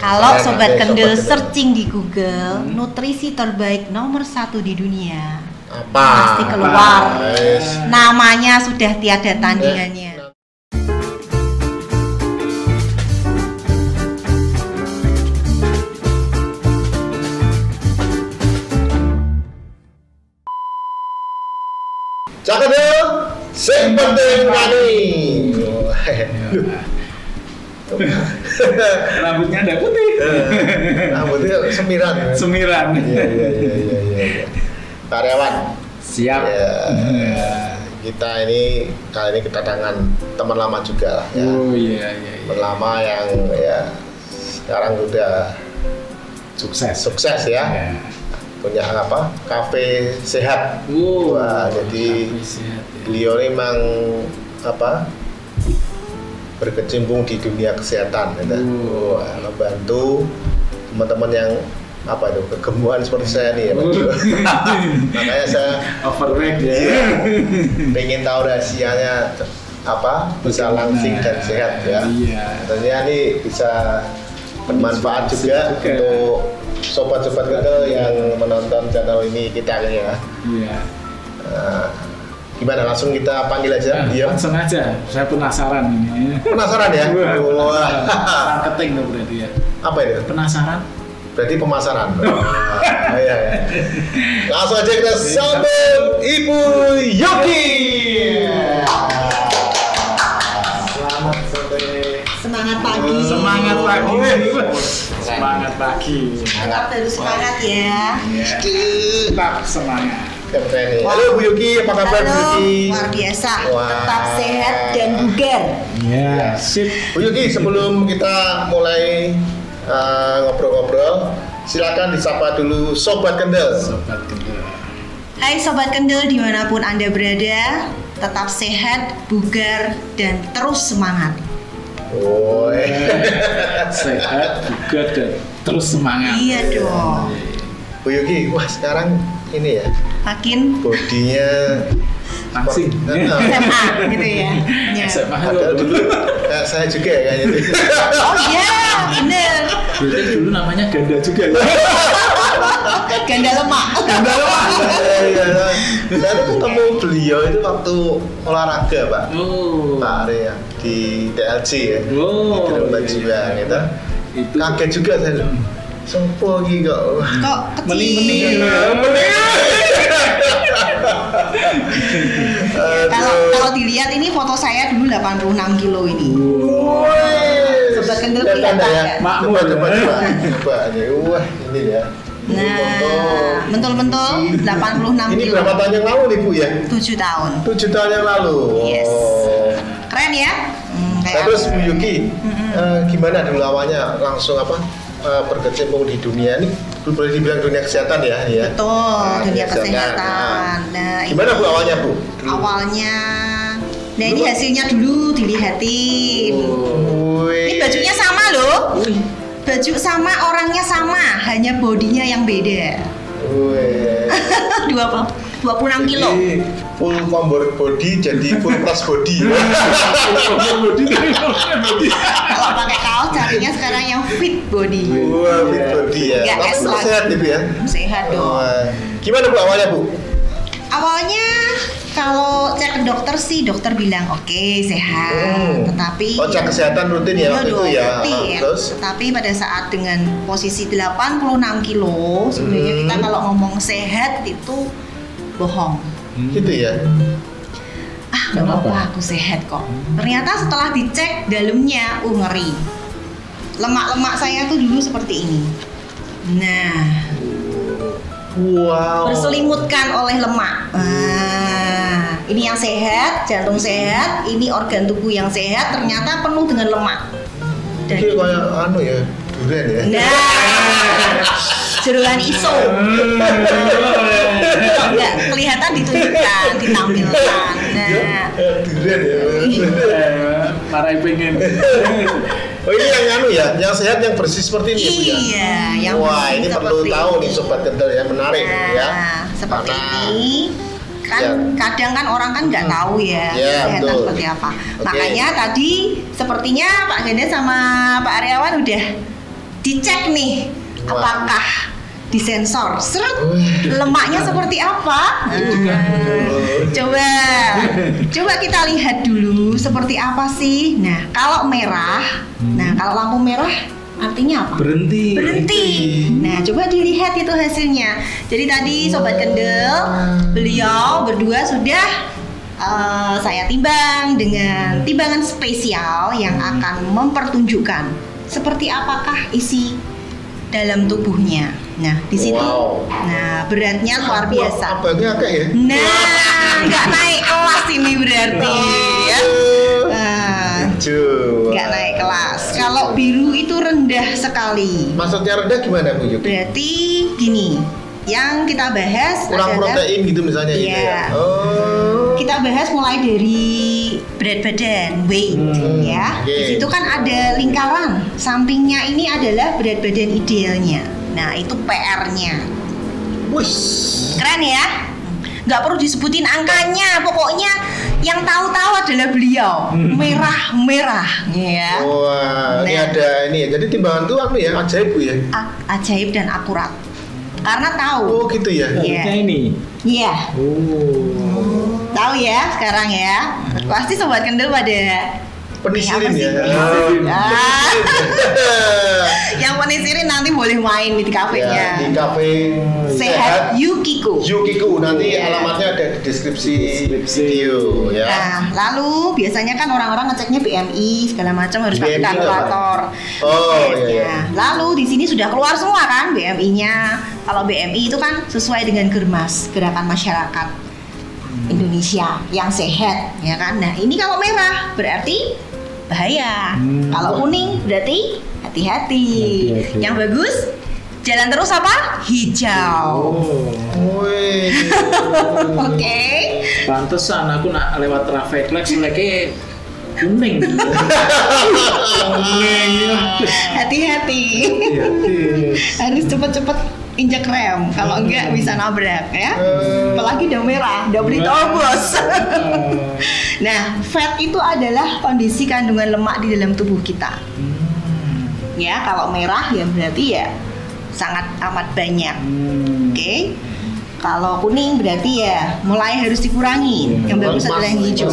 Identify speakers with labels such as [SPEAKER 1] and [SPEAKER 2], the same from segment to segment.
[SPEAKER 1] Kalau Sobat Kendel searching di Google, nutrisi terbaik nomor 1 di dunia, pasti keluar. Namanya sudah tiada tandingannya.
[SPEAKER 2] Cakep, sing penting wani.
[SPEAKER 3] Rambutnya ada putih.
[SPEAKER 2] Rambutnya semiran.
[SPEAKER 3] Semiran.
[SPEAKER 2] Iya. Karyawan.
[SPEAKER 3] Siap.
[SPEAKER 2] Ya. Kita ini kali ini kedatangan teman lama juga lah ya.
[SPEAKER 3] Oh iya.
[SPEAKER 2] Teman lama yang ya sekarang udah sukses ya. Punya apa? Kafe sehat. Wah, jadi beliau ini memang apa? Berkecimpung di dunia kesehatan, gitu. Wah, membantu teman-teman yang apa itu kegemuan seperti saya nih ya. Makanya saya
[SPEAKER 3] overweight ya.
[SPEAKER 2] Pengen tahu rahasianya apa bisa langsing dan sehat ya. Tentunya ini bisa bermanfaat juga untuk sobat-sobat Kendel yang menonton channel ini kita ya. Iya. Gimana, langsung kita panggil aja?
[SPEAKER 3] Langsung aja, saya penasaran ini.
[SPEAKER 2] Penasaran ya? Wah.
[SPEAKER 3] Marketing tuh berarti ya.
[SPEAKER 2] Apa itu?
[SPEAKER 3] Penasaran?
[SPEAKER 2] Berarti pemasaran. Iya. Langsung aja kita sambut Ibu Yogi. Selamat sore.
[SPEAKER 1] Semangat pagi.
[SPEAKER 3] Semangat pagi. Semangat pagi.
[SPEAKER 1] Tetap harus semangat ya.
[SPEAKER 3] Tetap semangat.
[SPEAKER 2] Halo Bu Yuki, apa kabar Bu Yuki?
[SPEAKER 1] Luar biasa, tetap sehat dan bugar.
[SPEAKER 3] Iya, sip.
[SPEAKER 2] Bu Yuki, sebelum kita mulai ngobrol-ngobrol, silakan disapa dulu Sobat Kendel.
[SPEAKER 3] Sobat Kendel.
[SPEAKER 1] Hai Sobat Kendel dimanapun Anda berada, tetap sehat, bugar, dan terus semangat.
[SPEAKER 3] Sehat, bugar, dan terus semangat.
[SPEAKER 1] Iya dong.
[SPEAKER 2] Bu Yuki, wah sekarang ini ya,
[SPEAKER 1] makin
[SPEAKER 2] bodinya
[SPEAKER 3] langsing.
[SPEAKER 1] SMA gitu ya.
[SPEAKER 3] SMA
[SPEAKER 2] dulu kayak saya juga ya kayaknya.
[SPEAKER 1] Oh iya, bener.
[SPEAKER 3] Berarti dulu namanya ganda juga ya.
[SPEAKER 1] Ganda lemak.
[SPEAKER 2] Iya. Saya ketemu beliau itu waktu olahraga Pak. Pak Arya di TLC ya. Di Gedung Bajuan gitu. Kaget juga saya. Sopo lagi kok
[SPEAKER 1] kecil. Kalau dilihat ini foto saya dulu 86 kilo ini. Sobat Kendel kelihatan ya?
[SPEAKER 2] Coba nih, wah ini ya.
[SPEAKER 1] Nah, mentul-mentul 86 kilo.
[SPEAKER 2] Ini berapa tahun yang lalu nih Bu ya?
[SPEAKER 1] 7 tahun.
[SPEAKER 2] 7 tahun yang lalu.
[SPEAKER 1] Yes. Keren ya?
[SPEAKER 2] Terus Bu Yuki, gimana dulu awalnya langsung apa? Berkecimpung di dunia ini, boleh dibilang dunia kesehatan ya?
[SPEAKER 1] Betul, dunia kesehatan.
[SPEAKER 2] Nah, gimana Bu awalnya Bu?
[SPEAKER 1] Awalnya, nah ini hasilnya dulu dilihatin. Ini bajunya sama loh. Baju sama, orangnya sama, hanya bodinya yang beda. 26 kilo.
[SPEAKER 2] Jadi full combo body jadi full plus body.
[SPEAKER 1] Kalau pakai kaos carinya sekarang yang fit body.
[SPEAKER 2] Wah, fit body ya. Tapi sehat gitu ya?
[SPEAKER 1] Sehat dong.
[SPEAKER 2] Gimana Bu awalnya Bu?
[SPEAKER 1] Awalnya kalau cek ke dokter sih dokter bilang oke, sehat. Tetapi
[SPEAKER 2] cek kesehatan rutin ya waktu itu ya.
[SPEAKER 1] Terus? Tetapi pada saat dengan posisi 86 kilo sebenarnya kita kalau ngomong sehat itu bohong.
[SPEAKER 2] Gitu ya.
[SPEAKER 1] Gak apa-apa, aku sehat kok. Ternyata setelah dicek dalamnya, ngeri. Lemak-lemak saya tuh dulu seperti ini. Nah, berselimutkan oleh lemak. Ini yang sehat, jantung sehat, ini organ tubuh yang sehat, ternyata penuh dengan lemak.
[SPEAKER 2] Ini kayak anu ya, durian ya.
[SPEAKER 1] Nah, jeroan iso. Enggak kelihatan ditunjukkan, ditampilkan. Nah,
[SPEAKER 2] durian ya.
[SPEAKER 3] Marahin pengen.
[SPEAKER 2] Oh ini yang anu ya, yang sehat, yang bersih seperti ini Bu ya.
[SPEAKER 1] Iya, yang
[SPEAKER 2] wah ini perlu tahu nih Sobat Kendel ya, menarik ya.
[SPEAKER 1] Seperti ini. Kan kadang kan orang kan nggak tahu ya kesehatan seperti apa. Makanya tadi sepertinya Pak Ganda sama Pak Aryawan udah dicek nih apakah disensor lemaknya seperti apa. Coba kita lihat dulu seperti apa sih. Nah kalau merah, kalau lampu merah artinya apa? Berhenti. Nah coba dilihat itu hasilnya. Jadi tadi Sobat Kendel, beliau berdua sudah saya timbang dengan timbangan spesial yang akan mempertunjukkan seperti apakah isi dalam tubuhnya. Nah, di situ, nah beratnya luar biasa.
[SPEAKER 2] Abangnya agak ya?
[SPEAKER 1] Nah, nggak naik kelas ini berarti ya. Nggak naik kelas. Kalau biru itu rendah sekali.
[SPEAKER 2] Maksudnya rendah gimana Bu Yuk?
[SPEAKER 1] Berarti gini, yang kita bahas
[SPEAKER 2] kurang
[SPEAKER 1] adalah
[SPEAKER 2] protein gitu misalnya gitu ya.
[SPEAKER 1] Kita bahas mulai dari berat badan, weight ya. Di situ kan ada lingkaran. Sampingnya ini adalah berat badan idealnya. Nah, itu PR-nya. Keren ya? Nggak perlu disebutin angkanya, pokoknya yang tahu-tahu adalah beliau. Merah ya.
[SPEAKER 2] Wah, ini ada ini ya. Jadi timbangan itu apa ya? Ajaib Bu ya?
[SPEAKER 1] Ajaib dan akurat. Karena tahu.
[SPEAKER 2] Oh gitu ya.
[SPEAKER 3] Ini.
[SPEAKER 1] Iya. Tahu ya sekarang ya. Pasti Sobat Kendel pada
[SPEAKER 2] penisirin ya.
[SPEAKER 1] Yang penisirin nanti boleh main di kafenya.
[SPEAKER 2] Di kafe
[SPEAKER 1] Sehat Yukiko.
[SPEAKER 2] Nanti alamatnya ada di deskripsi video ya.
[SPEAKER 1] Nah, lalu biasanya kan orang-orang ngeceknya BMI segala macam harus pakai kalkulator.
[SPEAKER 2] Iya.
[SPEAKER 1] Lalu di sini sudah keluar semua kan BMI-nya. Kalau BMI itu kan sesuai dengan Germas, Gerakan Masyarakat Indonesia yang sehat, ya kan? Nah, ini kalau merah berarti bahaya. Kalau kuning berarti hati-hati. Yang bagus jalan terus apa? Hijau. Oke.
[SPEAKER 3] Pantesan aku nak lewat traffic light lagi kuning.
[SPEAKER 1] Hati-hati. Harus cepet-cepet injak rem, kalau enggak bisa nabrak ya. Apalagi udah merah, udah beli bos. Nah, fat itu adalah kondisi kandungan lemak di dalam tubuh kita. Ya, kalau merah ya berarti ya sangat amat banyak. Oke. Kalau kuning berarti ya mulai harus dikurangi. Yang bagus adalah yang hijau.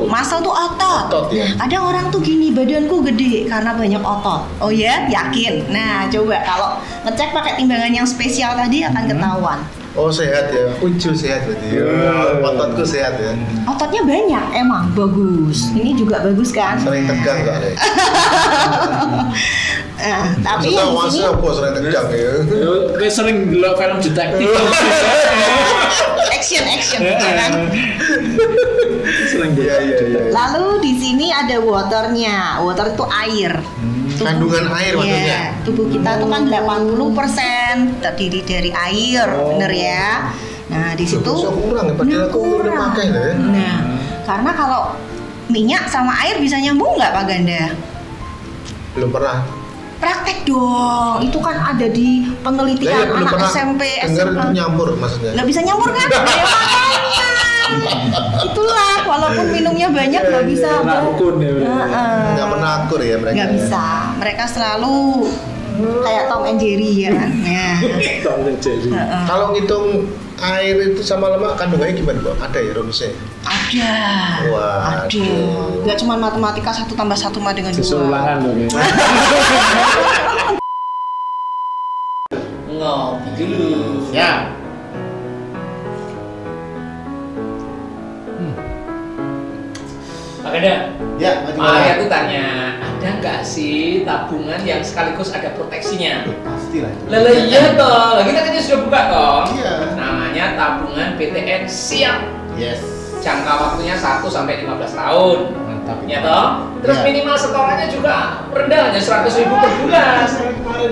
[SPEAKER 1] Muscle tuh otot.
[SPEAKER 2] Ya?
[SPEAKER 1] Nah, kadang orang tuh gini, badanku gede karena banyak otot. Oh ya, yakin. Nah, coba kalau ngecek pakai timbangan yang spesial tadi akan ketahuan.
[SPEAKER 2] Oh sehat ya, Uju sehat berarti. Ototku sehat ya.
[SPEAKER 1] Ototnya banyak, emang bagus. Ini juga bagus kan?
[SPEAKER 2] Sering tegang gak deh?
[SPEAKER 1] Tapi yang di sini
[SPEAKER 2] apa sering tegang ya?
[SPEAKER 3] Kayak sering dulu film detektif.
[SPEAKER 1] action ya kan?
[SPEAKER 3] Sering
[SPEAKER 2] Iya.
[SPEAKER 1] Lalu di sini ada waternya. Water itu air.
[SPEAKER 2] Kandungan air maksudnya.
[SPEAKER 1] Tubuh kita tuh kan 80% terdiri dari air, bener ya. Nah, di situ
[SPEAKER 2] kurang.
[SPEAKER 1] Nah, karena kalau minyak sama air bisa nyambung nggak Pak Ganda?
[SPEAKER 2] Belum pernah.
[SPEAKER 1] Praktek dong, itu kan ada di penelitian anak SMP,
[SPEAKER 2] SMA.
[SPEAKER 1] SMA.
[SPEAKER 2] Nyampur maksudnya.
[SPEAKER 1] Nggak bisa nyampur kan? Ya makanya. Itulah, walaupun minumnya banyak nggak bisa.
[SPEAKER 2] Nggak pernah akur ya mereka.
[SPEAKER 1] Nggak bisa, mereka selalu kayak Tom and Jerry ya kan.
[SPEAKER 3] Tom and Jerry.
[SPEAKER 2] Kalau ngitung air itu sama lemak kandungannya gimana Bu? Ada ya rumusnya?
[SPEAKER 1] Ada.
[SPEAKER 2] Wah.
[SPEAKER 1] Ada. Gak cuma matematika 1 + 1 sama dengan 2.
[SPEAKER 3] Ulangan dong ya.
[SPEAKER 4] Ngopi dulu. Ya. Pak Ganda.
[SPEAKER 2] Ya,
[SPEAKER 4] Saya tuh tanya, ada nggak sih tabungan yang sekaligus ada proteksinya?
[SPEAKER 2] Pastilah.
[SPEAKER 4] Iya toh, kita kan sudah buka toh.
[SPEAKER 2] Iya.
[SPEAKER 4] Namanya tabungan PTN Siap.
[SPEAKER 2] Yes.
[SPEAKER 4] Jangka waktunya 1 sampai 15 tahun.
[SPEAKER 2] Mantap.
[SPEAKER 4] Ya toh. Terus
[SPEAKER 2] Ya.
[SPEAKER 4] minimal setorannya juga rendah, hanya 100.000 per bulan.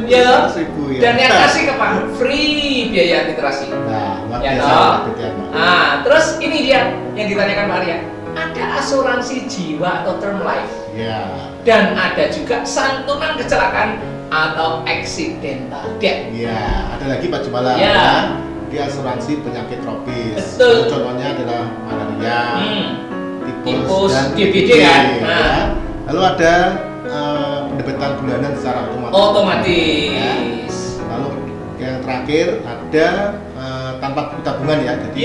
[SPEAKER 4] Ya.
[SPEAKER 2] 100.000 ya.
[SPEAKER 4] Dan yang kasih ke Pak free biaya administrasi.
[SPEAKER 2] Nah, luar
[SPEAKER 4] Ya
[SPEAKER 2] biasa
[SPEAKER 4] toh.
[SPEAKER 2] PTN.
[SPEAKER 4] Nah, terus ini dia yang ditanyakan Pak Arya. Ada asuransi jiwa atau term life.
[SPEAKER 2] Ya.
[SPEAKER 4] Dan ada juga santunan kecelakaan atau accidental death.
[SPEAKER 2] Ya, ada lagi Pak Jumala.
[SPEAKER 4] Ya.
[SPEAKER 2] Dia asuransi penyakit tropis.
[SPEAKER 4] Betul.
[SPEAKER 2] Contohnya adalah malaria,
[SPEAKER 4] Tipus,
[SPEAKER 2] dan
[SPEAKER 4] DBD
[SPEAKER 2] TBC,
[SPEAKER 4] kan?
[SPEAKER 2] ya.
[SPEAKER 4] Nah.
[SPEAKER 2] Lalu ada pendidikan disalurkan bulanan secara otomatis.
[SPEAKER 4] Otomatis.
[SPEAKER 2] Lalu yang terakhir ada tanpa tabungan ya, jadi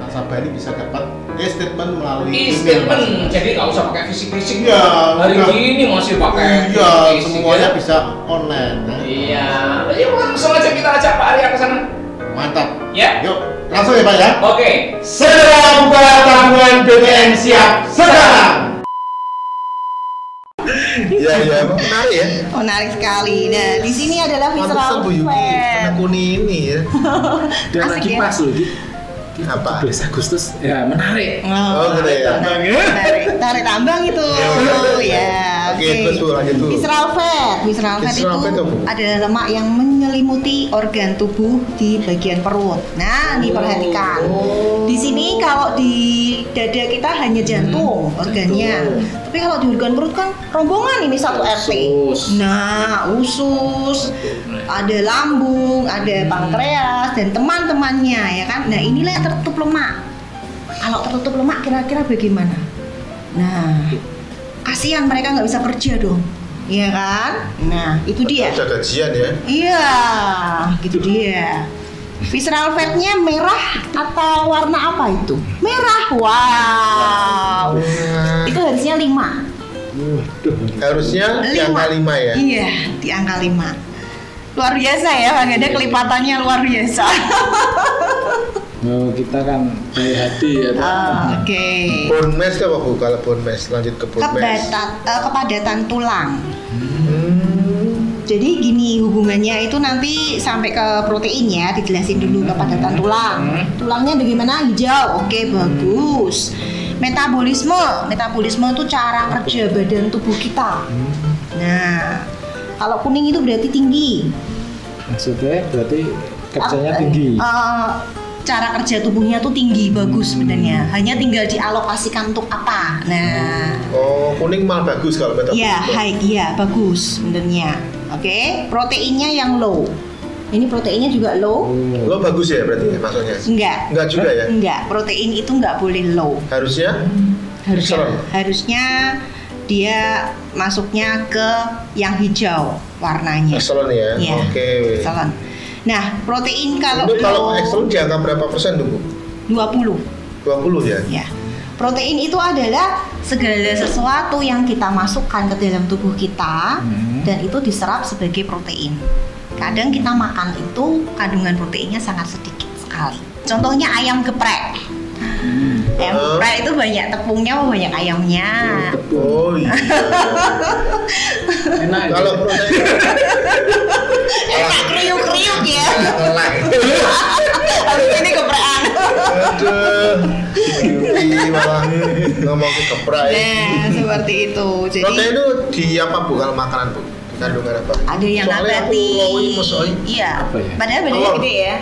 [SPEAKER 2] nasabah ini bisa dapat e-statement melalui
[SPEAKER 4] e-statement, jadi nggak usah pakai fisik-fisik.
[SPEAKER 2] Iya,
[SPEAKER 4] hari ini masih pakai
[SPEAKER 2] semuanya bisa online.
[SPEAKER 4] Iya, yuk langsung aja kita ajak Pak Arya ke sana.
[SPEAKER 2] Mantap.
[SPEAKER 4] Ya.
[SPEAKER 2] Yuk, langsung ya Pak ya.
[SPEAKER 4] Oke.
[SPEAKER 2] Segera buka tabungan BTN siap sekarang. Iya, menarik ya.
[SPEAKER 1] Menarik sekali. Nah, di sini adalah Visceral Fat.
[SPEAKER 2] Kuning ini ya.
[SPEAKER 3] Dan lagi
[SPEAKER 1] ya?
[SPEAKER 3] pas loh,
[SPEAKER 2] Apa?
[SPEAKER 3] 17 Agustus. Ya, menarik.
[SPEAKER 2] Oh, gitu ya.
[SPEAKER 1] Tarik tambang itu. Ya.
[SPEAKER 2] Oke, betul lanjut dulu.
[SPEAKER 1] Visceral Fat. Visceral Fat itu adalah lemak yang menyelimuti organ tubuh di bagian perut. Nah, ini perhatikan. Di sini kalau di dada kita hanya jantung organnya. Tapi kalau di organ perut kan rombongan ini satu RT. Nah, usus, ada lambung, ada pankreas dan teman-temannya ya kan. Nah, inilah yang tertutup lemak. Kalau tertutup lemak kira-kira bagaimana? Nah, kasihan mereka nggak bisa kerja dong. Iya kan? Nah, itu dia.
[SPEAKER 2] Ada gajian ya?
[SPEAKER 1] Iya, gitu dia. Visceral fatnya merah atau warna apa itu? Merah. Wow. Itu harusnya 5.
[SPEAKER 2] Harusnya di angka 5 ya?
[SPEAKER 1] Iya, di angka 5. Luar biasa ya, Bang Gede, kelipatannya luar biasa.
[SPEAKER 3] Oh, kita kan baik hati ya.
[SPEAKER 1] Oke.
[SPEAKER 2] Bone mass apa Bu? Kalau bone mass lanjut ke bone mass.
[SPEAKER 1] Kepadatan tulang. Jadi gini hubungannya itu nanti sampai ke protein ya, dijelasin dulu kepadatan tulang. Tulangnya bagaimana? Hijau. Oke, bagus. Metabolisme itu cara kerja badan tubuh kita. Nah, kalau kuning itu berarti tinggi.
[SPEAKER 3] Maksudnya berarti kerjanya tinggi.
[SPEAKER 1] Cara kerja tubuhnya tuh tinggi, bagus sebenarnya. Hanya tinggal dialokasikan untuk apa. Nah.
[SPEAKER 2] Oh, kuning malah bagus kalau metabolisme.
[SPEAKER 1] Iya, iya bagus sebenarnya. Oke, proteinnya yang low. Ini proteinnya juga low.
[SPEAKER 2] Low bagus ya berarti maksudnya? Enggak juga ya?
[SPEAKER 1] Enggak, protein itu enggak boleh low.
[SPEAKER 2] Harusnya
[SPEAKER 1] dia masuknya ke yang hijau warnanya.
[SPEAKER 2] Excellent ya?
[SPEAKER 1] Ya.
[SPEAKER 2] Oke.
[SPEAKER 1] Excellent. Nah, protein kalau
[SPEAKER 2] excellent di angka berapa persen tuh Bu?
[SPEAKER 1] 20.
[SPEAKER 2] 20 ya?
[SPEAKER 1] Ya. Protein itu adalah segala sesuatu yang kita masukkan ke dalam tubuh kita dan itu diserap sebagai protein. Kadang kita makan itu kandungan proteinnya sangat sedikit sekali. Contohnya ayam geprek. Ayam geprek itu banyak tepungnya atau banyak ayamnya?
[SPEAKER 2] Oh iya.
[SPEAKER 3] Enak.
[SPEAKER 2] Kalau protein
[SPEAKER 1] enak kriuk-kriuk ya. Habis ini geprekan.
[SPEAKER 2] Aduh. Malah ngomong ke geprek.
[SPEAKER 1] Nah, seperti itu. Jadi
[SPEAKER 2] protein itu di apa Bu kalau makanan Bu? Kandungan apa?
[SPEAKER 1] Ada yang nabati. Iya.
[SPEAKER 3] Apa ya?
[SPEAKER 1] Padahal badannya gede ya.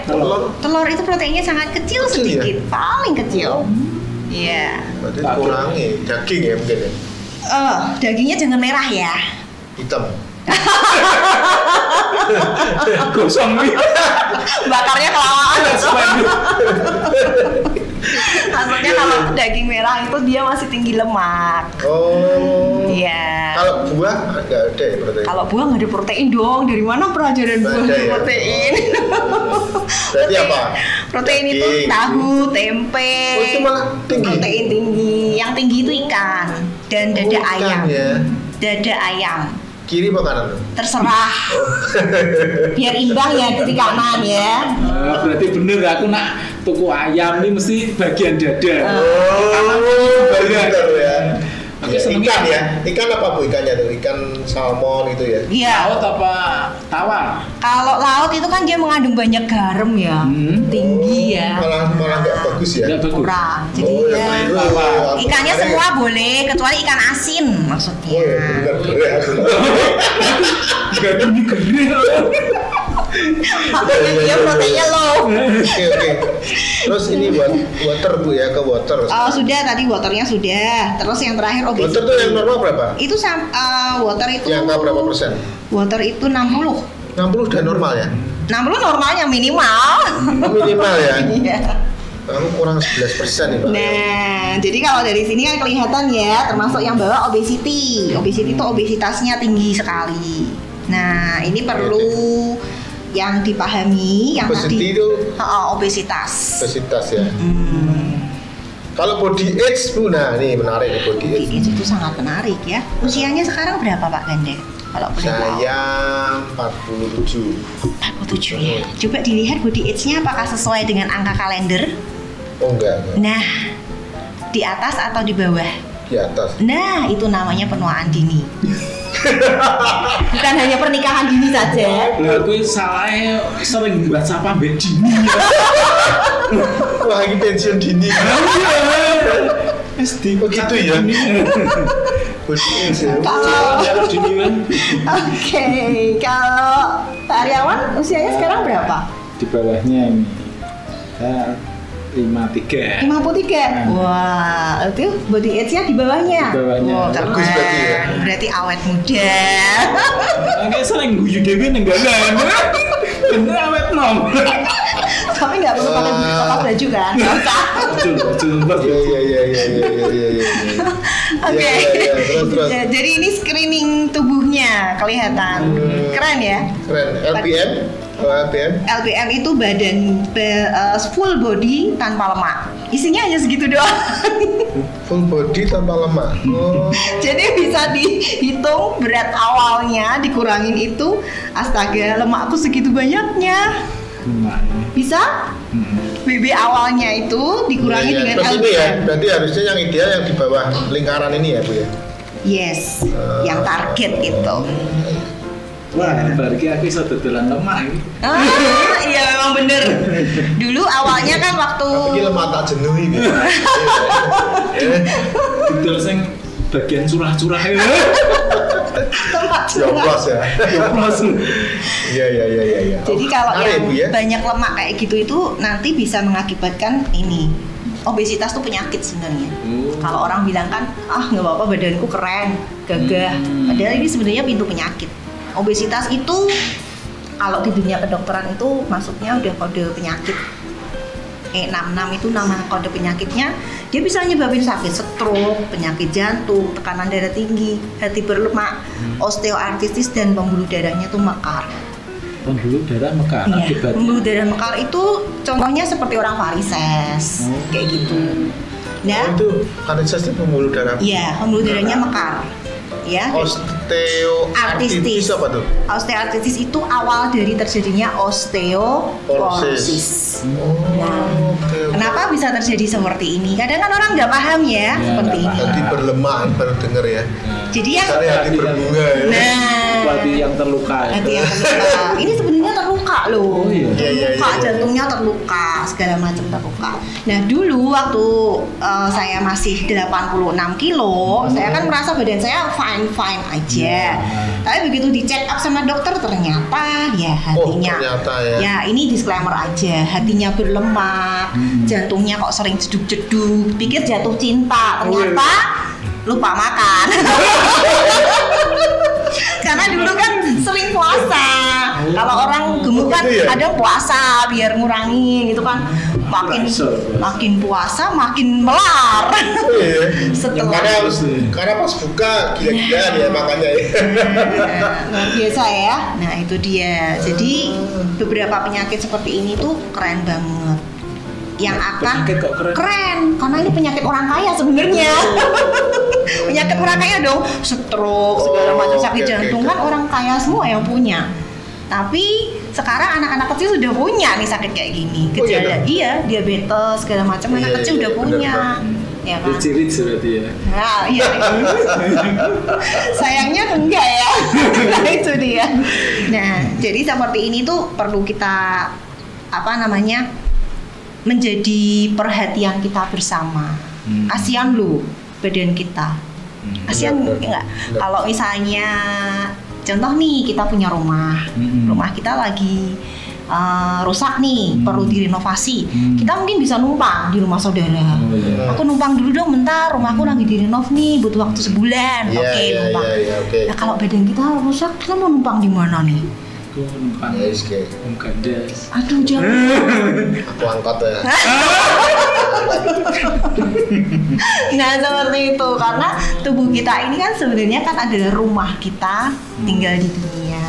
[SPEAKER 2] Telur
[SPEAKER 1] itu proteinnya sangat kecil sedikit, ya? Paling kecil. Iya.
[SPEAKER 2] Berarti kurangi daging ya mungkin ya?
[SPEAKER 1] Dagingnya jangan merah ya.
[SPEAKER 2] Hitam.
[SPEAKER 3] Gosong nih.
[SPEAKER 1] Bakarnya kelamaan. Maksudnya kalau daging merah itu dia masih tinggi lemak.
[SPEAKER 2] Oh.
[SPEAKER 1] Iya.
[SPEAKER 2] Kalau buah nggak ada ya protein?
[SPEAKER 1] Kalau buah nggak ada protein dong. Dari mana pelajaran buah ada protein?
[SPEAKER 2] Berarti apa?
[SPEAKER 1] Protein itu tahu, tempe.
[SPEAKER 2] Oh, itu malah tinggi.
[SPEAKER 1] Protein tinggi. Yang tinggi itu ikan dan dada ayam.
[SPEAKER 2] Ya.
[SPEAKER 1] Dada ayam.
[SPEAKER 2] Kiri apa kanan?
[SPEAKER 1] Terserah. Biar imbang ya kiri kanan ya.
[SPEAKER 3] Berarti bener aku nak tuku ayam ini mesti bagian dada.
[SPEAKER 2] Bener ya.
[SPEAKER 3] Oke,
[SPEAKER 2] ikan ya? Ikan apa Bu ikannya tuh? Ikan salmon itu ya?
[SPEAKER 1] Iya.
[SPEAKER 3] Laut apa tawar?
[SPEAKER 1] Kalau laut itu kan dia mengandung banyak garam ya, tinggi ya.
[SPEAKER 2] Malah nggak bagus ya?
[SPEAKER 3] Nggak bagus.
[SPEAKER 1] Kurang. Jadi ya, ikannya semua boleh kecuali ikan asin maksudnya.
[SPEAKER 2] Oh ya, bener.
[SPEAKER 3] Gak gede.
[SPEAKER 1] Makanya dia proteinnya low.
[SPEAKER 2] Oke. Terus ini buat water Bu ya, ke water.
[SPEAKER 1] Oh sudah, tadi waternya sudah. Terus yang terakhir obesitas.
[SPEAKER 2] Water tuh yang normal berapa?
[SPEAKER 1] Itu water itu.
[SPEAKER 2] Yang angka berapa persen?
[SPEAKER 1] Water itu 60.
[SPEAKER 2] 60 udah normal ya?
[SPEAKER 1] 60 normalnya minimal.
[SPEAKER 2] Minimal ya?
[SPEAKER 1] Iya.
[SPEAKER 2] Aku kurang 11% nih Pak.
[SPEAKER 1] Nah, jadi kalau dari sini kan kelihatan ya, termasuk yang bawa obesity. Obesity itu obesitasnya tinggi sekali. Nah, ini perlu yang dipahami yang
[SPEAKER 2] obesity
[SPEAKER 1] tadi
[SPEAKER 2] itu
[SPEAKER 1] obesitas.
[SPEAKER 2] Obesitas ya. Kalau body age Bu, nah ini menarik nih body age.
[SPEAKER 1] Body age itu sangat menarik ya. Usianya sekarang berapa Pak Ganda? Kalau boleh tahu.
[SPEAKER 2] Saya 47.
[SPEAKER 1] 47 ya. Coba dilihat body age-nya apakah sesuai dengan angka kalender?
[SPEAKER 2] Oh enggak.
[SPEAKER 1] Nah, di atas atau di bawah?
[SPEAKER 2] Di atas.
[SPEAKER 1] Nah, itu namanya penuaan dini. Bukan hanya pernikahan dini saja.
[SPEAKER 3] Lah aku salahnya sering baca apa mbek dini.
[SPEAKER 2] Wah, ini pensiun dini.
[SPEAKER 3] SD.
[SPEAKER 2] Oh gitu ya.
[SPEAKER 1] Oke, kalau Pak Aryawan usianya sekarang berapa?
[SPEAKER 3] Di bawahnya ini. Saya 53.
[SPEAKER 1] 53. Wah, itu body age-nya di bawahnya.
[SPEAKER 3] Di bawahnya.
[SPEAKER 1] Oh,
[SPEAKER 2] Bagus berarti ya.
[SPEAKER 1] Berarti awet muda.
[SPEAKER 3] Kayak sering guyu dhewe nenggalan. Bener awet nom.
[SPEAKER 1] Tapi nggak perlu pakai baju kan? Nggak usah.
[SPEAKER 3] Betul.
[SPEAKER 2] Iya.
[SPEAKER 1] Oke.
[SPEAKER 2] Terus.
[SPEAKER 1] Jadi ini screening tubuhnya kelihatan. Keren ya?
[SPEAKER 2] Keren. LBM?
[SPEAKER 1] LBM itu badan full body tanpa lemak. Isinya hanya segitu doang.
[SPEAKER 2] Full body tanpa lemak. Oh.
[SPEAKER 1] Jadi bisa dihitung berat awalnya dikurangin itu, astaga lemakku segitu banyaknya. Bisa? BB awalnya itu dikurangi dengan
[SPEAKER 2] LBM.
[SPEAKER 1] LBM.
[SPEAKER 2] Ya, berarti harusnya yang ideal yang di bawah lingkaran ini ya Bu ya.
[SPEAKER 1] Yes, yang target itu.
[SPEAKER 3] Wah, berarti aku bisa dodolan lemak ini.
[SPEAKER 1] Iya memang bener. Dulu awalnya kan waktu
[SPEAKER 2] Tapi lemak tak jenuh ini.
[SPEAKER 3] Dodol sing bagian curah-curah ya.
[SPEAKER 1] tempat
[SPEAKER 2] Joplos ya.
[SPEAKER 3] Joplos.
[SPEAKER 2] Iya.
[SPEAKER 1] Jadi kalau yang
[SPEAKER 2] Bu, ya?
[SPEAKER 1] banyak lemak kayak gitu itu nanti bisa mengakibatkan ini. Obesitas tuh penyakit sebenarnya. Kalau orang bilang kan, nggak apa-apa badanku keren, gagah. Padahal ini sebenarnya pintu penyakit. Obesitas itu kalau di dunia kedokteran itu masuknya udah kode penyakit. 66 itu nama kode penyakitnya. Dia bisa nyebabin sakit stroke, penyakit jantung, tekanan darah tinggi, hati berlemak, osteoartritis dan pembuluh darahnya tuh mekar.
[SPEAKER 3] Pembuluh darah mekar.
[SPEAKER 1] Iya, pembuluh darah mekar itu contohnya seperti orang varises, kayak gitu. Nah,
[SPEAKER 2] itu varises itu pembuluh darah.
[SPEAKER 1] iya, pembuluh darahnya mekar. Ya.
[SPEAKER 2] Osteoartritis apa tuh?
[SPEAKER 1] Osteoartritis itu awal dari terjadinya osteoporosis. Nah, kenapa bisa terjadi seperti ini? Kadang kan orang nggak paham ya seperti ini.
[SPEAKER 2] Hati berlemak baru denger ya.
[SPEAKER 1] Jadi yang
[SPEAKER 2] hati berbunga ya.
[SPEAKER 3] Hati yang terluka.
[SPEAKER 1] Hati yang terluka. Ini sebenarnya terluka loh.
[SPEAKER 2] Iya.
[SPEAKER 1] Jantungnya terluka, segala macam terluka. Nah dulu waktu saya masih 86 kilo, saya kan merasa badan saya fine aja. Tapi begitu dicek up sama dokter ternyata ya hatinya. Ya ini disclaimer aja, hatinya berlemak, jantungnya kok sering jeduk-jeduk, pikir jatuh cinta, ternyata lupa makan. Karena dulu kan sering puasa. Kalau orang gemuk kan ada puasa biar ngurangin gitu kan. Makin puasa makin melar. Setelah
[SPEAKER 2] karena pas buka gila-gilaan ya makannya ya.
[SPEAKER 1] Biasa ya. Nah itu dia. Jadi beberapa penyakit seperti ini tuh keren banget. Yang akan keren karena ini penyakit orang kaya sebenarnya. Penyakit orang kaya dong, stroke segala macam sakit jantung kan orang kaya semua yang punya. Tapi sekarang anak-anak kecil sudah punya nih sakit kayak gini. Gejala diabetes segala macam anak kecil udah punya. Ya kan?
[SPEAKER 3] Dicirit berarti ya.
[SPEAKER 1] Nah, iya. Sayangnya enggak ya. Nah, itu dia. Nah, jadi seperti ini tuh perlu kita menjadi perhatian kita bersama. Kasihan lu badan kita. Kasihan enggak? Kalau misalnya contoh nih kita punya rumah kita lagi rusak nih, perlu direnovasi. Kita mungkin bisa numpang di rumah saudara. Aku numpang dulu dong bentar, rumahku lagi direnov nih, butuh waktu sebulan. Oke, numpang. Nah kalau badan kita rusak, kita mau numpang di mana nih?
[SPEAKER 3] Aku numpang.
[SPEAKER 2] Yes, oke.
[SPEAKER 3] Gandes.
[SPEAKER 1] Aduh jangan.
[SPEAKER 2] Aku angkat ya.
[SPEAKER 1] Nah seperti itu, karena tubuh kita ini kan sebenarnya kan adalah rumah kita tinggal di dunia.